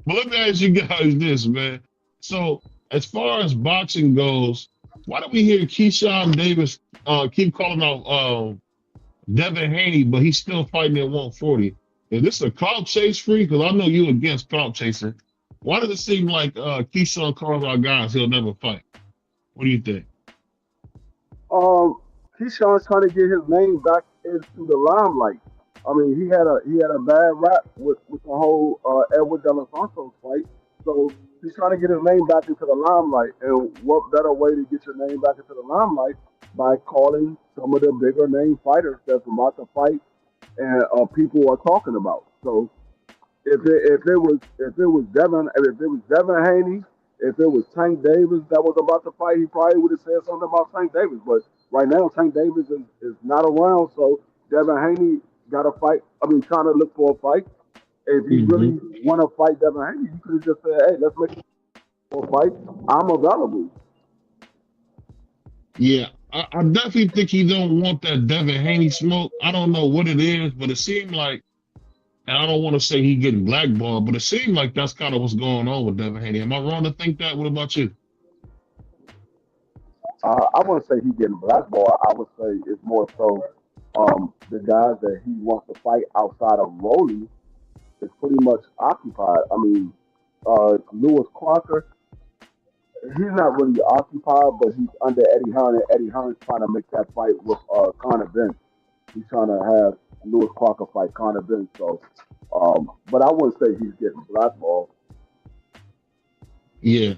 But let me ask you guys this, man. So, as far as boxing goes, why do we hear Keyshawn Davis keep calling out Devin Haney, but he's still fighting at 140? Is this a clout chase free? Because I know you against clout chasing. Why does it seem like Keyshawn calls out guys he'll never fight? What do you think? Keyshawn's trying to get his name back into the limelight. I mean, he had a bad rap with the whole Edward De La Santos fight. So he's trying to get his name back into the limelight. And what better way to get your name back into the limelight by calling some of the bigger name fighters that's about to fight and people are talking about. So if it was Devin Haney, if it was Tank Davis that was about to fight, he probably would have said something about Tank Davis. But right now, Tank Davis is not around, so Devin Haney got to fight. I mean, trying to look for a fight. If you really want to fight Devin Haney, you could have just said, "Hey, let's make a fight. I'm available." Yeah, I definitely think he don't want that Devin Haney smoke. I don't know what it is, but it seemed like, and I don't want to say he getting blackballed, but it seemed like that's kind of what's going on with Devin Haney. Am I wrong to think that? What about you? I wouldn't say he getting blackballed. I would say it's more so the guys that he wants to fight outside of Rolly is pretty much occupied. I mean, Lewis Crocker, he's not really occupied, but he's under Eddie Hearn, and Eddie Hearn's trying to make that fight with Conor Benn. He's trying to have Lewis Crocker fight Conor Benn. So, but I wouldn't say he's getting blackballed. Yeah.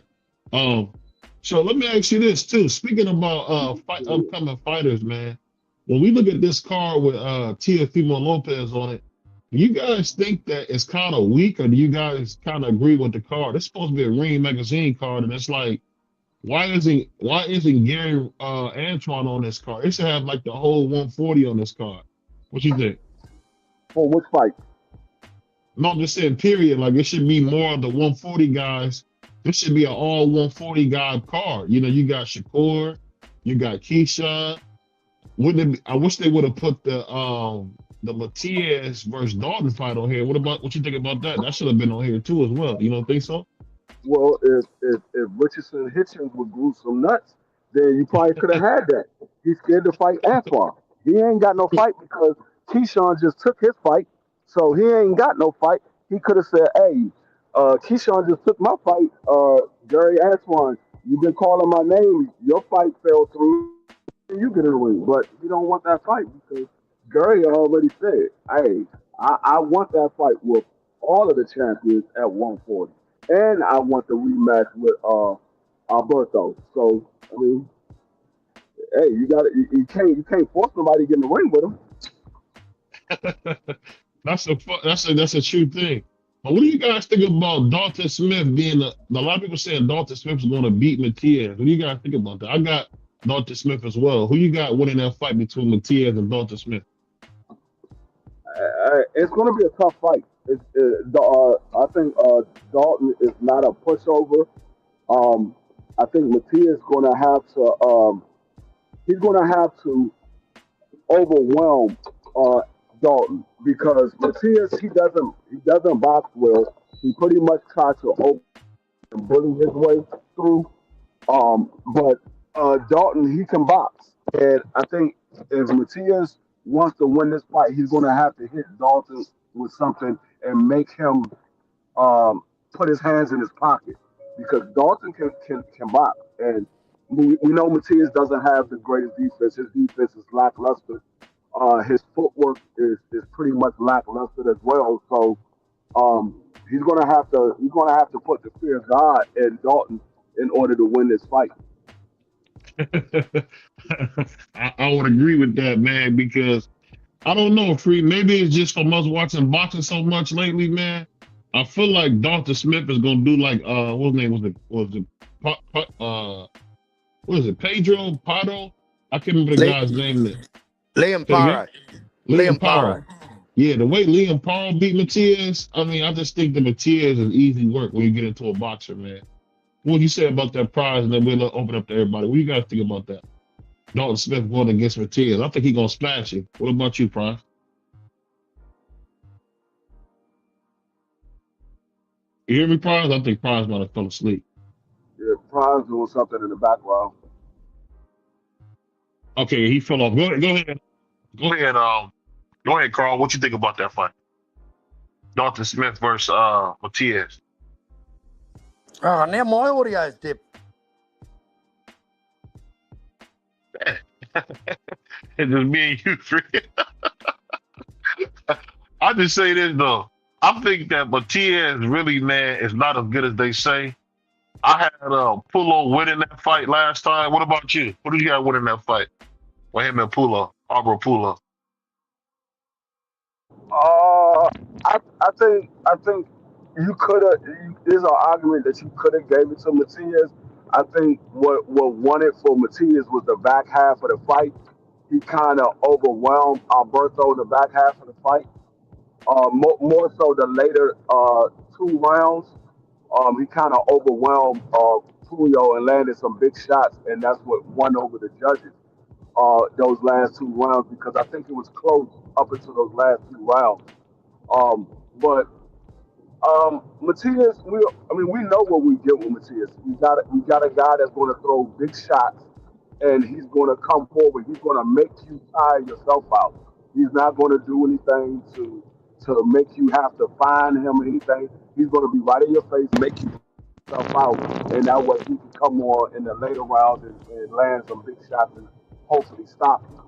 So let me ask you this too. Speaking about upcoming fighters, man. When we look at this card with Teofimo Lopez on it, do you guys think that it's kind of weak, or do you guys kind of agree with the card? It's supposed to be a Ring Magazine card, and it's like, why isn't Gary Antoine on this card? It should have like the whole 140 on this card. What you think? For which fight? No, I'm just saying, period. Like, it should be more of the 140 guys. This should be an all 140 guy card. You know, you got Shakur, you got Keyshawn. Wouldn't it be, I wish they would have put the Matias versus Dalton fight on here. What you think about that? That should have been on here too as well. You don't think so? Well, if Richardson Hitchens would glue some nuts, then you probably could have had that. He's scared to fight Antoine. He ain't got no fight because Keyshawn just took his fight, so he ain't got no fight. He could have said, "Hey, Keyshawn just took my fight. Gary Antoine, you've been calling my name. Your fight fell through. You get in the ring." But you don't want that fight because Gary already said, "Hey, I want that fight with all of the champions at 140, and I want the rematch with Alberto." So I mean, hey, you can't force somebody to get in the ring with him. That's a true thing. But what do you guys think about Dalton Smith being a lot of people saying Dalton Smith is going to beat Matias? What do you guys think about that? I got Dalton Smith as well. Who you got winning that fight between Matias and Dalton Smith? It's going to be a tough fight. I think Dalton is not a pushover. I think Matias is going to have to. He's going to have to overwhelm Dalton because Matias he doesn't box well. He pretty much tries to open and bully his way through. But Dalton he can box, and I think if Matias wants to win this fight, he's going to have to hit Dalton with something and make him put his hands in his pocket because Dalton can box, and we know Matias doesn't have the greatest defense. His defense is lackluster. His footwork is pretty much lackluster as well. So he's gonna have to put the fear of God in Dalton in order to win this fight. I would agree with that, man, because I don't know, Free. Maybe it's just from us watching boxing so much lately, man. I feel like Dalton Smith is gonna do like what his name what is it? Pedro Pato? I can't remember the guy's name. Liam Parra. Liam Parra. Yeah, the way Liam Paul beat Matias, I mean, I just think the Matias is easy work when you get into a boxer, man. What you say about that prize, and then we'll open up to everybody. What you guys think about that? Dalton Smith going against Matias. I think he's gonna smash him. What about you, Prize? You hear me, Prize? I think Prize might have fell asleep. Yeah, Prime's doing something in the background. Okay, he fell off. Go ahead. Go ahead, Carl. What you think about that fight? Dalton Smith versus Matias. Oh, now my audio's dipped. It's just me and you three. I just say this though. I think that Matias really, man, is not as good as they say. I had Pulo winning that fight last time. What about you? What did you got winning that fight? With him and Pulo, Arbor Pulo. I think you could have. There's an argument that you could have gave it to Matias. I think what won it for Matias was the back half of the fight. He kind of overwhelmed Alberto in the back half of the fight. More so the later 2 rounds. He kind of overwhelmed Puyo and landed some big shots, and that's what won over the judges those last 2 rounds because I think it was close up until those last 2 rounds. But Matias, we know what we get with Matias. We got a guy that's going to throw big shots, and he's going to come forward. He's going to make you tire yourself out. He's not going to do anything to make you have to find him or anything. He's going to be right in your face, make you yourself out, and that way he can come on in the later rounds and land some big shots and hopefully stop him.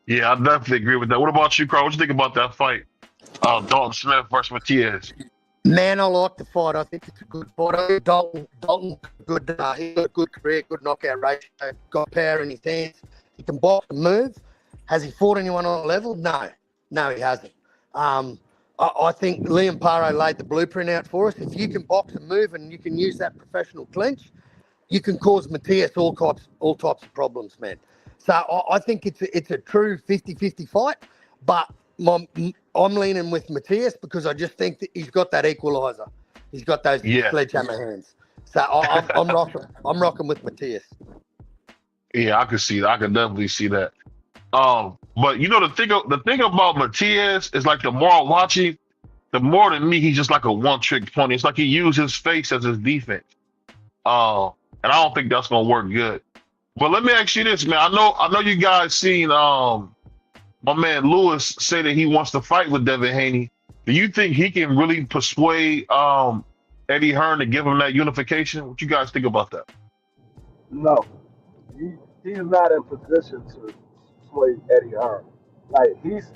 Yeah, I definitely agree with that. What about you, Carl? What you think about that fight? Dalton Smith versus Matias. Man, I like the fight. I think it's a good fight. I think Dalton good. He got a good career, good knockout ratio, got power in his hands. He can box and move. Has he fought anyone on a level? No, he hasn't. I think Liam Paro laid the blueprint out for us. If you can box and move and you can use that professional clinch, you can cause Matias all types of problems, man. So I think it's a true 50-50 fight, but I'm leaning with Matias because I just think that he's got that equalizer. He's got those sledgehammer hands. So I'm rocking with Matias. Yeah, I can see that. I can definitely see that. But you know the thing about Matias is like the more I watch him, the more to me he's just like a one-trick pony. It's like he used his face as his defense. And I don't think that's gonna work good. But let me ask you this, man. I know you guys seen my man Lewis say that he wants to fight with Devin Haney. Do you think he can really persuade Eddie Hearn to give him that unification? What you guys think about that? No, he's not in position to persuade Eddie Hearn. Like he's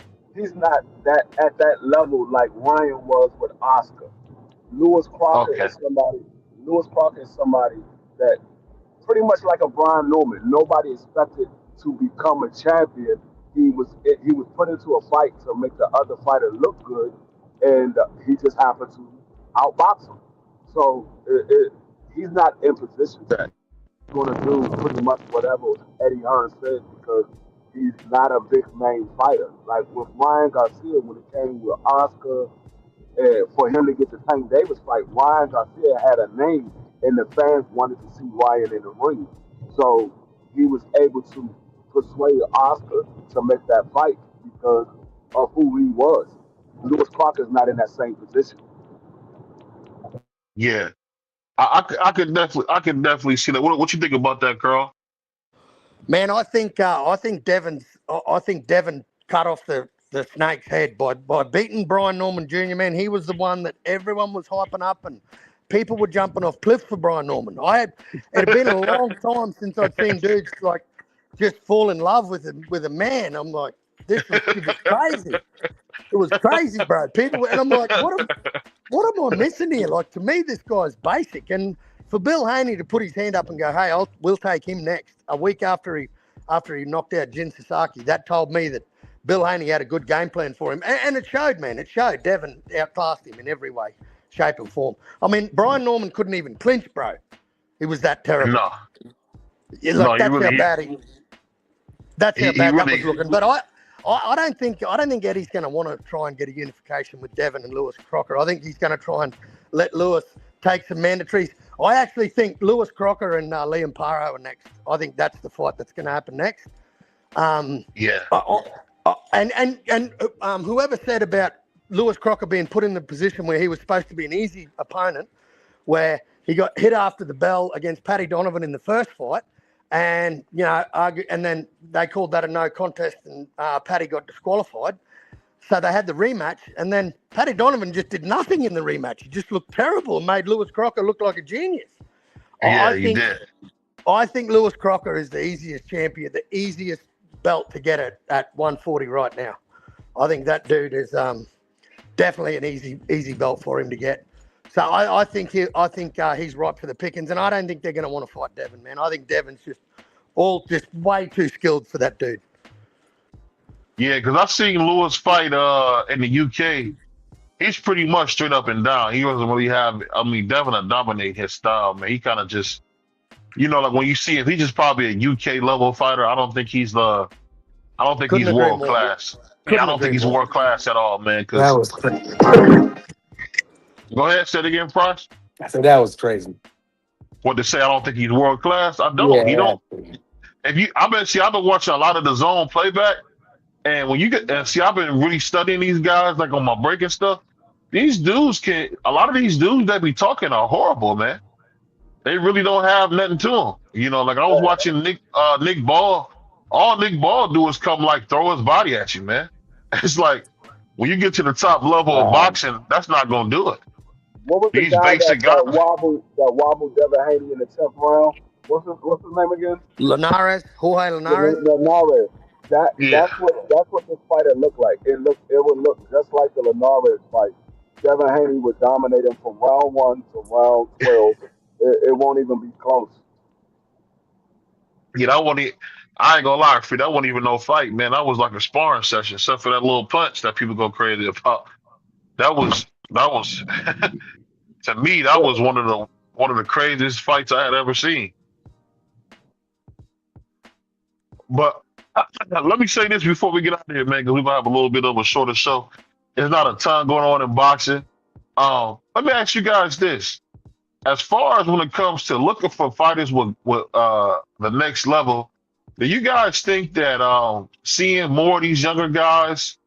not that at that level like Ryan was with Oscar. Lewis Crocker is somebody that pretty much like a Brian Norman. Nobody expected to become a champion. He was put into a fight to make the other fighter look good, and he just happened to outbox him. So he's not in position to going to do pretty much whatever Eddie Hearn said because he's not a big name fighter. Like with Ryan Garcia, when it came with Oscar, for him to get the Tank Davis fight, Ryan Garcia had a name, and the fans wanted to see Ryan in the ring. So he was able to persuade Oscar to make that fight because of who he was. Lewis Crocker's not in that same position. Yeah, I could definitely see that. What you think about that, Carl? Man, I think Devin cut off the snake's head by beating Brian Norman Jr. Man, he was the one that everyone was hyping up and people were jumping off cliffs for Brian Norman. It had been a long time since I'd seen dudes like just fall in love with a man. I'm like, it was crazy. It was crazy, bro. People, and I'm like, what am I missing here? Like, to me, this guy's basic. And for Bill Haney to put his hand up and go, hey, we'll take him next, a week after he knocked out Jin Sasaki, that told me that Bill Haney had a good game plan for him. And it showed, man. It showed. Devin outclassed him in every way, shape, and form. I mean, Brian Norman couldn't even clinch, bro. He was that terrible. No. That's how bad that was looking. But I don't think Eddie's going to want to try and get a unification with Devon and Lewis Crocker. I think he's going to try and let Lewis take some mandatories. I actually think Lewis Crocker and Liam Paro are next. I think that's the fight that's going to happen next. And whoever said about Lewis Crocker being put in the position where he was supposed to be an easy opponent, where he got hit after the bell against Paddy Donovan in the first fight, and and then they called that a no contest, and Paddy got disqualified. So they had the rematch, and then Paddy Donovan just did nothing in the rematch. He just looked terrible and made Lewis Crocker look like a genius. Yeah, he did. I think Lewis Crocker is the easiest champion, the easiest belt to get at 140 right now. I think that dude is definitely an easy belt for him to get. So I think he's ripe for the pickings, and I don't think they're going to want to fight Devon, man. I think Devon's just way too skilled for that dude. Yeah, because I've seen Lewis fight in the UK. He's pretty much straight up and down. He doesn't really have. I mean, Devon will dominate his style, man. He kind of just, like when you see him, he's just probably a UK level fighter. I don't think he's world class. Yeah, I don't think he's world class at all, man. That was crazy. Go ahead, say it again, Price. I said that was crazy. What to say? I don't think he's world class. I don't. Yeah, he don't. I've been watching a lot of the zone playback, and when you I've been really studying these guys like on my break and stuff. These dudes a lot of these dudes that be talking are horrible, man. They really don't have nothing to them. Like I was watching Nick Ball. All Nick Ball do is come throw his body at you, man. It's like when you get to the top level of boxing, that's not gonna do it. What was the These guy basic that guys. wobbled Devin Haney in the 10th round? What's his name again? Jorge Linares. Linares. That's what this fighter looked like. It would look just like the Linares fight. Devin Haney would dominate him from round 1 to round 12. It won't even be close. Yeah, I ain't gonna lie, Free. That wasn't even no fight, man. That was like a sparring session, except for that little punch that people go crazy about. That was to me, that was one of the craziest fights I had ever seen. But let me say this before we get out of here, man, because we're gonna have a little bit of a shorter show. There's not a ton going on in boxing. Let me ask you guys this. As far as when it comes to looking for fighters with the next level, do you guys think that seeing more of these younger guys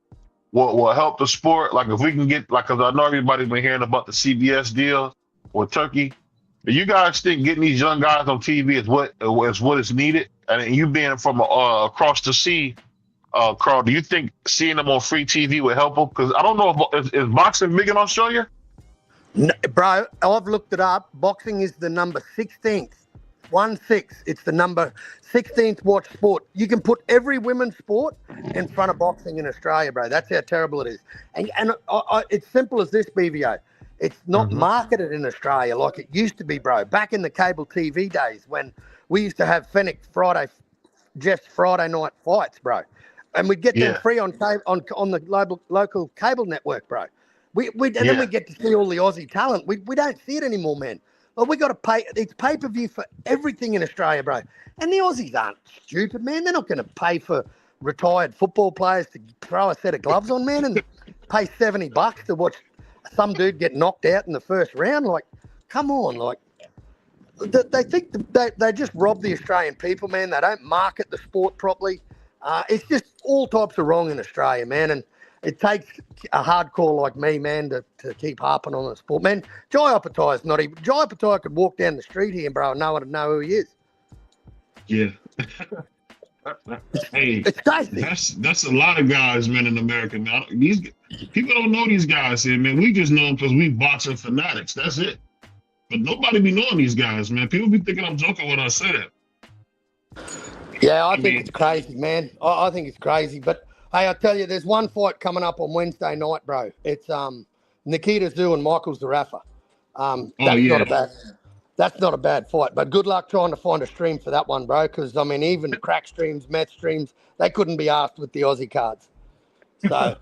will help the sport? Like if we can get, because I know everybody's been hearing about the CBS deal with Turkey. Do you guys think getting these young guys on TV is what is needed? And you being from across the sea, Carl, do you think seeing them on free TV would help them? Because I don't know if is boxing big in Australia? No, bro, I've looked it up. Boxing is the number 16th. 1-6. It's the number 16th watch sport. You can put every women's sport in front of boxing in Australia, bro. That's how terrible it is. And it's simple as this, BVO. It's not marketed in Australia like it used to be, bro. Back in the cable TV days when we used to have Fennec Friday night fights, bro. And we'd get them free on the local cable network, bro. Then we get to see all the Aussie talent. We don't see it anymore, man. Well, we got to pay. It's pay-per-view for everything in Australia, bro. And the Aussies aren't stupid, man. They're not going to pay for retired football players to throw a set of gloves on, man, and pay $70 to watch some dude get knocked out in the first round. Like, come on, like. They think they just rob the Australian people, man. They don't market the sport properly. It's just all types of wrong in Australia, man. And it takes a hardcore like me, man, to keep harping on the sport. Man, Jai Opetaia is not even... Jai Opetaia could walk down the street here, bro, and no one would know who he is. Yeah. Hey, it's crazy. That's a lot of guys, man, in America now. These people don't know these guys here, man. We just know them because we boxing fanatics. That's it. But nobody be knowing these guys, man. People be thinking I'm joking when I say that. Yeah, I think it's crazy, man. I think it's crazy. But, hey, I tell you, there's one fight coming up on Wednesday night, bro. It's Nikita Tszyu and Michael Zarafa. That's not a bad fight. But good luck trying to find a stream for that one, bro, because, I mean, even the crack streams, Met streams, they couldn't be asked with the Aussie cards. So...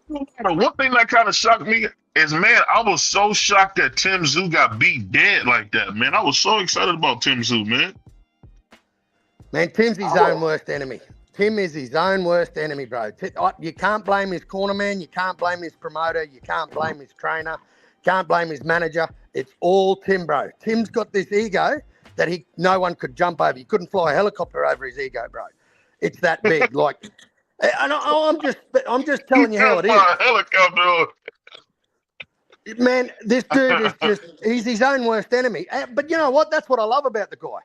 One thing that kind of shocked me is, man, I was so shocked that Tim Tszyu got beat dead like that, man. I was so excited about Tim Tszyu, man. Man, Tim's his own worst enemy. Tim is his own worst enemy, bro. You can't blame his cornerman. You can't blame his promoter. You can't blame his trainer. Can't blame his manager. It's all Tim, bro. Tim's got this ego that no one could jump over. You couldn't fly a helicopter over his ego, bro. It's that big. Like, and I'm just telling you how it is. Fly a helicopter. Man, this dude is he's his own worst enemy. But you know what? That's what I love about the guy.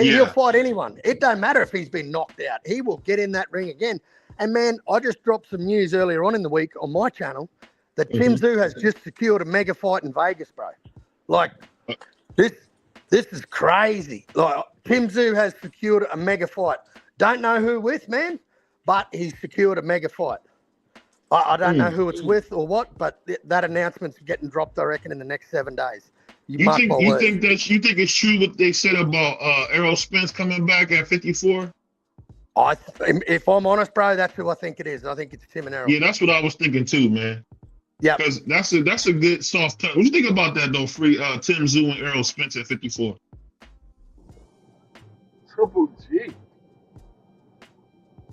He'll fight anyone. It don't matter if he's been knocked out. He will get in that ring again. And, man, I just dropped some news earlier on in the week on my channel that Tim Tszyu has just secured a mega fight in Vegas, bro. Like, this is crazy. Like, Tim Tszyu has secured a mega fight. Don't know who with, man, but he's secured a mega fight. I don't know who it's with or what, but that announcement's getting dropped, I reckon, in the next 7 days. You think it's true what they said about Errol Spence coming back at 54? If I'm honest, bro, that's who I think it is. I think it's Tim and Errol. Yeah, that's what I was thinking too, man. Yeah, because that's a good soft touch. What do you think about that though? Free Tim Tszyu and Errol Spence at 54. Triple G.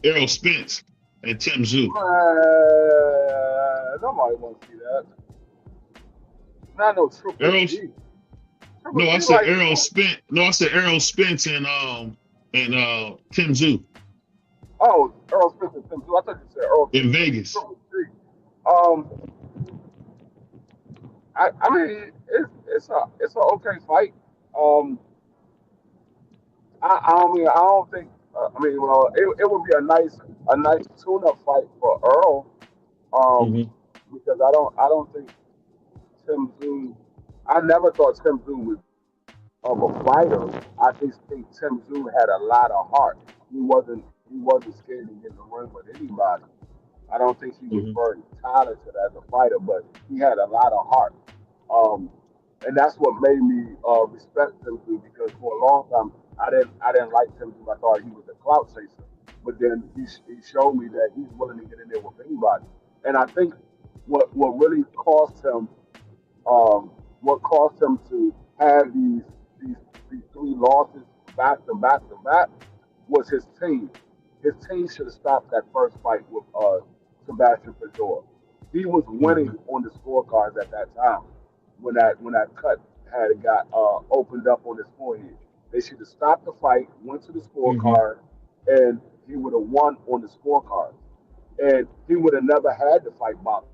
Errol Spence and Tim Tszyu. Nobody wants to see that. Not no Triple G. No, I said Errol Spence. No, I said Errol Spence and Tim Tszyu. Oh, Errol Spence and Tim Tszyu. I thought you said Errol in Vegas. I mean, it's an okay fight. I don't think. It would be a nice tune-up fight for Earl. Because I don't think Tim Tszyu. I never thought Tim Tszyu was of a fighter. I just think Tim Tszyu had a lot of heart. He wasn't scared to get in the ring with anybody. I don't think he was very talented as a fighter, but he had a lot of heart. And that's what made me respect Tim Tszyu, because for a long time I didn't like Tim Tszyu. I thought he was a clout chaser. But then he showed me that he's willing to get in there with anybody. And I think what really cost him to have these 3 losses back to back was his team. His team should have stopped that first fight with Sebastian Fedor. He was winning on the scorecards at that time when that cut had got opened up on his forehead. They should have stopped the fight, went to the scorecard, and he would have won on the scorecard. And he would have never had to fight Bob.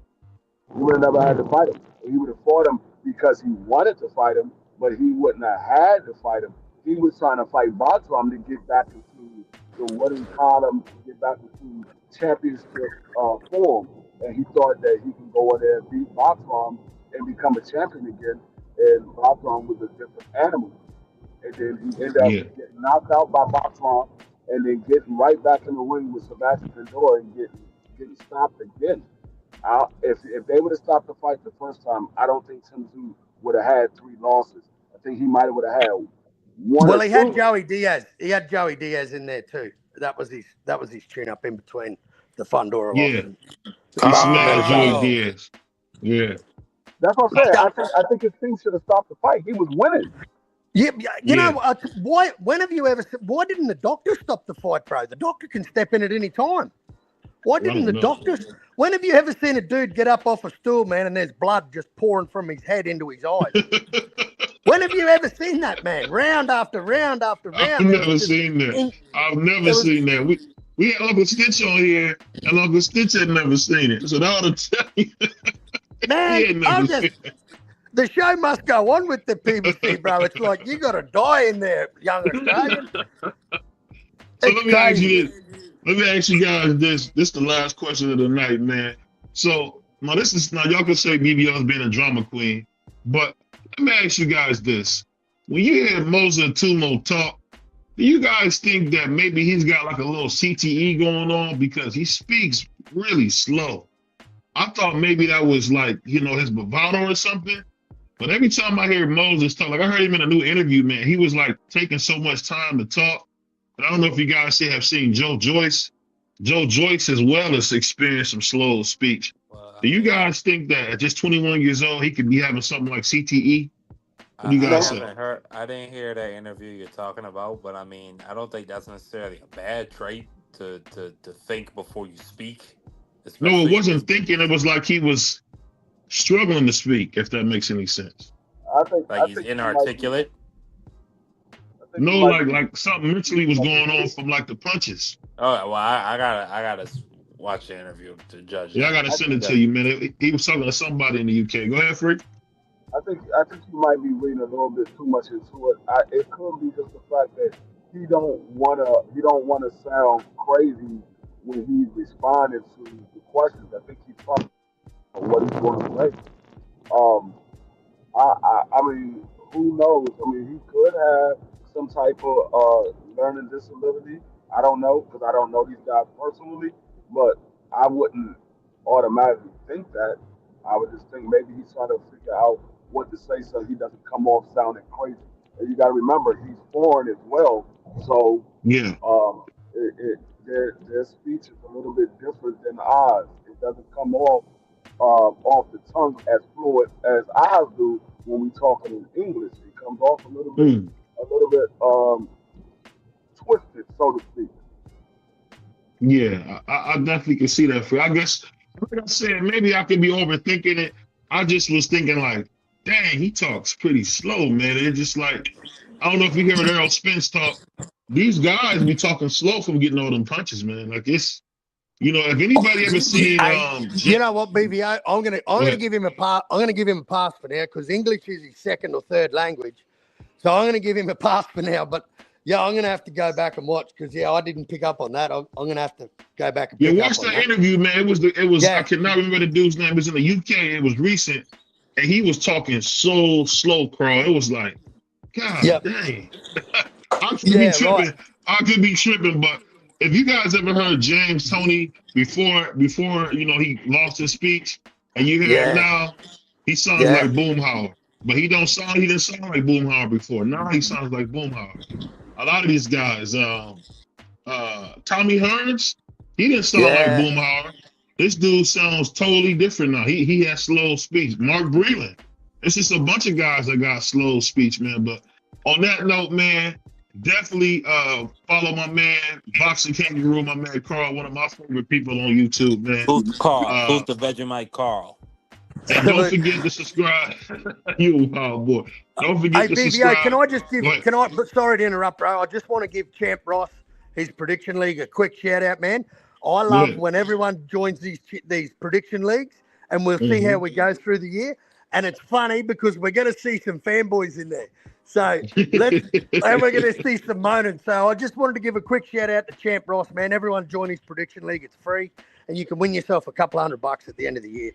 He would have never had to fight him. He would have fought him because he wanted to fight him, but he wouldn't have had to fight him. He was trying to fight Bartram to get back into get back into championship form. And he thought that he can go in there and beat Bartram and become a champion again. And Bartram was a different animal. And then he ended up getting knocked out by Bartram and then getting right back in the ring with Sebastian Fedor and getting stopped again. If they would have stopped the fight the first time, I don't think Tim Tszyu would have had 3 losses. I think he might have had 1. Well, he had Joey Diaz. He had Joey Diaz in there too. That was his tune up in between the Fundora loss. He smashed Joey Diaz. Yeah. That's what I'm saying. I think his team should have stopped the fight. He was winning. Yeah, you know why? When have you ever? Why didn't the doctor stop the fight, bro? The doctor can step in at any time. Why didn't the doctor? When have you ever seen a dude get up off a stool, man, and there's blood just pouring from his head into his eyes? When have you ever seen that, man? Round after round after round. I've never seen that. I've never seen that. We had Uncle Stitch on here, and Uncle Stitch had never seen it. So that ought to tell you. Man, the show must go on with the PBC, bro. It's like you got to die in there, young Australian. So let me ask you guys this. This is the last question of the night, man. So now y'all can say BBL's being a drama queen, but let me ask you guys this. When you hear Moza and Tumo talk, do you guys think that maybe he's got like a little CTE going on because he speaks really slow? I thought maybe that was like, his bravado or something. But every time I hear Moses talk, like I heard him in a new interview, man, he was like taking so much time to talk. And I don't know if you guys have seen Joe Joyce. Joe Joyce as well has experienced some slow speech. Do you guys think that at just 21 years old, he could be having something like CTE? What do you guys say? I didn't hear that interview you're talking about, but I mean, I don't think that's necessarily a bad trait to think before you speak. No, it especially in wasn't this- thinking. It was like he was struggling to speak, if that makes any sense. Like he's inarticulate. No, like something mentally was going on from like the punches. Oh well, I gotta watch the interview to judge. Yeah, I that. gotta send it to you, man. He was talking to somebody in the UK. Go ahead, Freak. I think you might be reading a little bit too much into it. It could be just the fact that he don't wanna sound crazy when he's responding to the questions. I think he's talking about what he's going to say. I mean, who knows? I mean, he could have some type of learning disability. I don't know because I don't know these guys personally, but I wouldn't automatically think that. I would just think maybe he's trying to figure out what to say so he doesn't come off sounding crazy. And you got to remember, he's foreign as well, so yeah, their speech is a little bit different than ours. It doesn't come off the tongue as fluent as ours do when we talking in English. It comes off a little bit twisted, so to speak. Yeah, I definitely can see that. For I guess, like I said, maybe I could be overthinking it. I just was thinking like, dang, he talks pretty slow, man. It's just like, I don't know if you hear Errol Spence talk. These guys be talking slow from getting all them punches, man. Like it's, if anybody ever seen, you know what, BVO, I'm gonna give him a pass. I'm gonna give him a pass for now because English is his second or third language. So I'm gonna give him a pass for now. But yeah, I'm gonna have to go back and watch because I didn't pick up on that. I'm gonna have to go back and pick watch up on that that. interview, man. It was. I cannot remember the dude's name. It was in the UK. It was recent, and he was talking so slow, Carl. It was like, God dang. I could be tripping. Right. I could be tripping, but if you guys ever heard James Toney before he lost his speech, and you hear it now, he sounds like Boomhauer. But he didn't sound like Boomhauer before. Now he sounds like Boomhauer. A lot of these guys, Tommy Hearns, he didn't sound like Boomhauer. This dude sounds totally different now. He has slow speech. Mark Breland. It's just a bunch of guys that got slow speech, man. But on that note, man, definitely follow my man, Boxing Kangaroo, my man Carl, one of my favorite people on YouTube, man. Who's Carl? Who's the Vegemite Carl? And don't forget to subscribe. You wild boy. Don't forget to subscribe. Can I just give? Sorry to interrupt, bro. I just want to give Champ Ross, his prediction league, a quick shout out, man. I love when everyone joins these prediction leagues, and we'll see how we go through the year. And it's funny because we're going to see some fanboys in there. So and we're going to see some moaning. So I just wanted to give a quick shout out to Champ Ross, man. Everyone join his prediction league. It's free, and you can win yourself a couple $100 at the end of the year.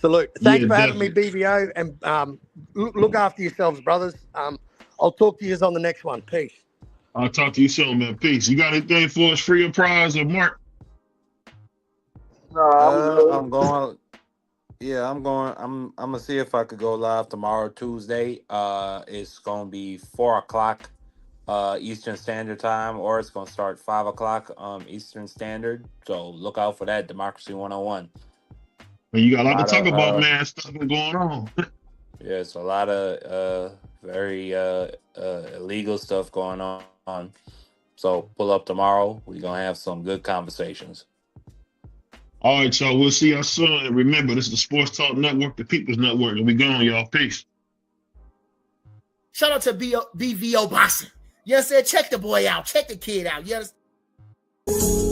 Salute. Thanks for having me, BVO, and look after yourselves, brothers. I'll talk to you on the next one. Peace. I'll talk to you soon, man. Peace. You got anything for us, free of prize or Mark? No, I'm going. Yeah, I'm going. I'm gonna see if I could go live tomorrow, Tuesday. It's gonna be 4:00 Eastern Standard Time, or it's gonna start 5:00 Eastern Standard. So look out for that. Democracy 101. And you got a lot to talk about, man. Stuff been going on. Yeah, it's a lot of very illegal stuff going on. So pull up tomorrow. We're gonna have some good conversations. All right, y'all. We'll see y'all soon. And remember, this is the Sports Talk Network, the People's Network, and we gone, y'all. Peace. Shout out to BVO Boxing. You know what I'm saying? Check the boy out. Check the kid out. You understand?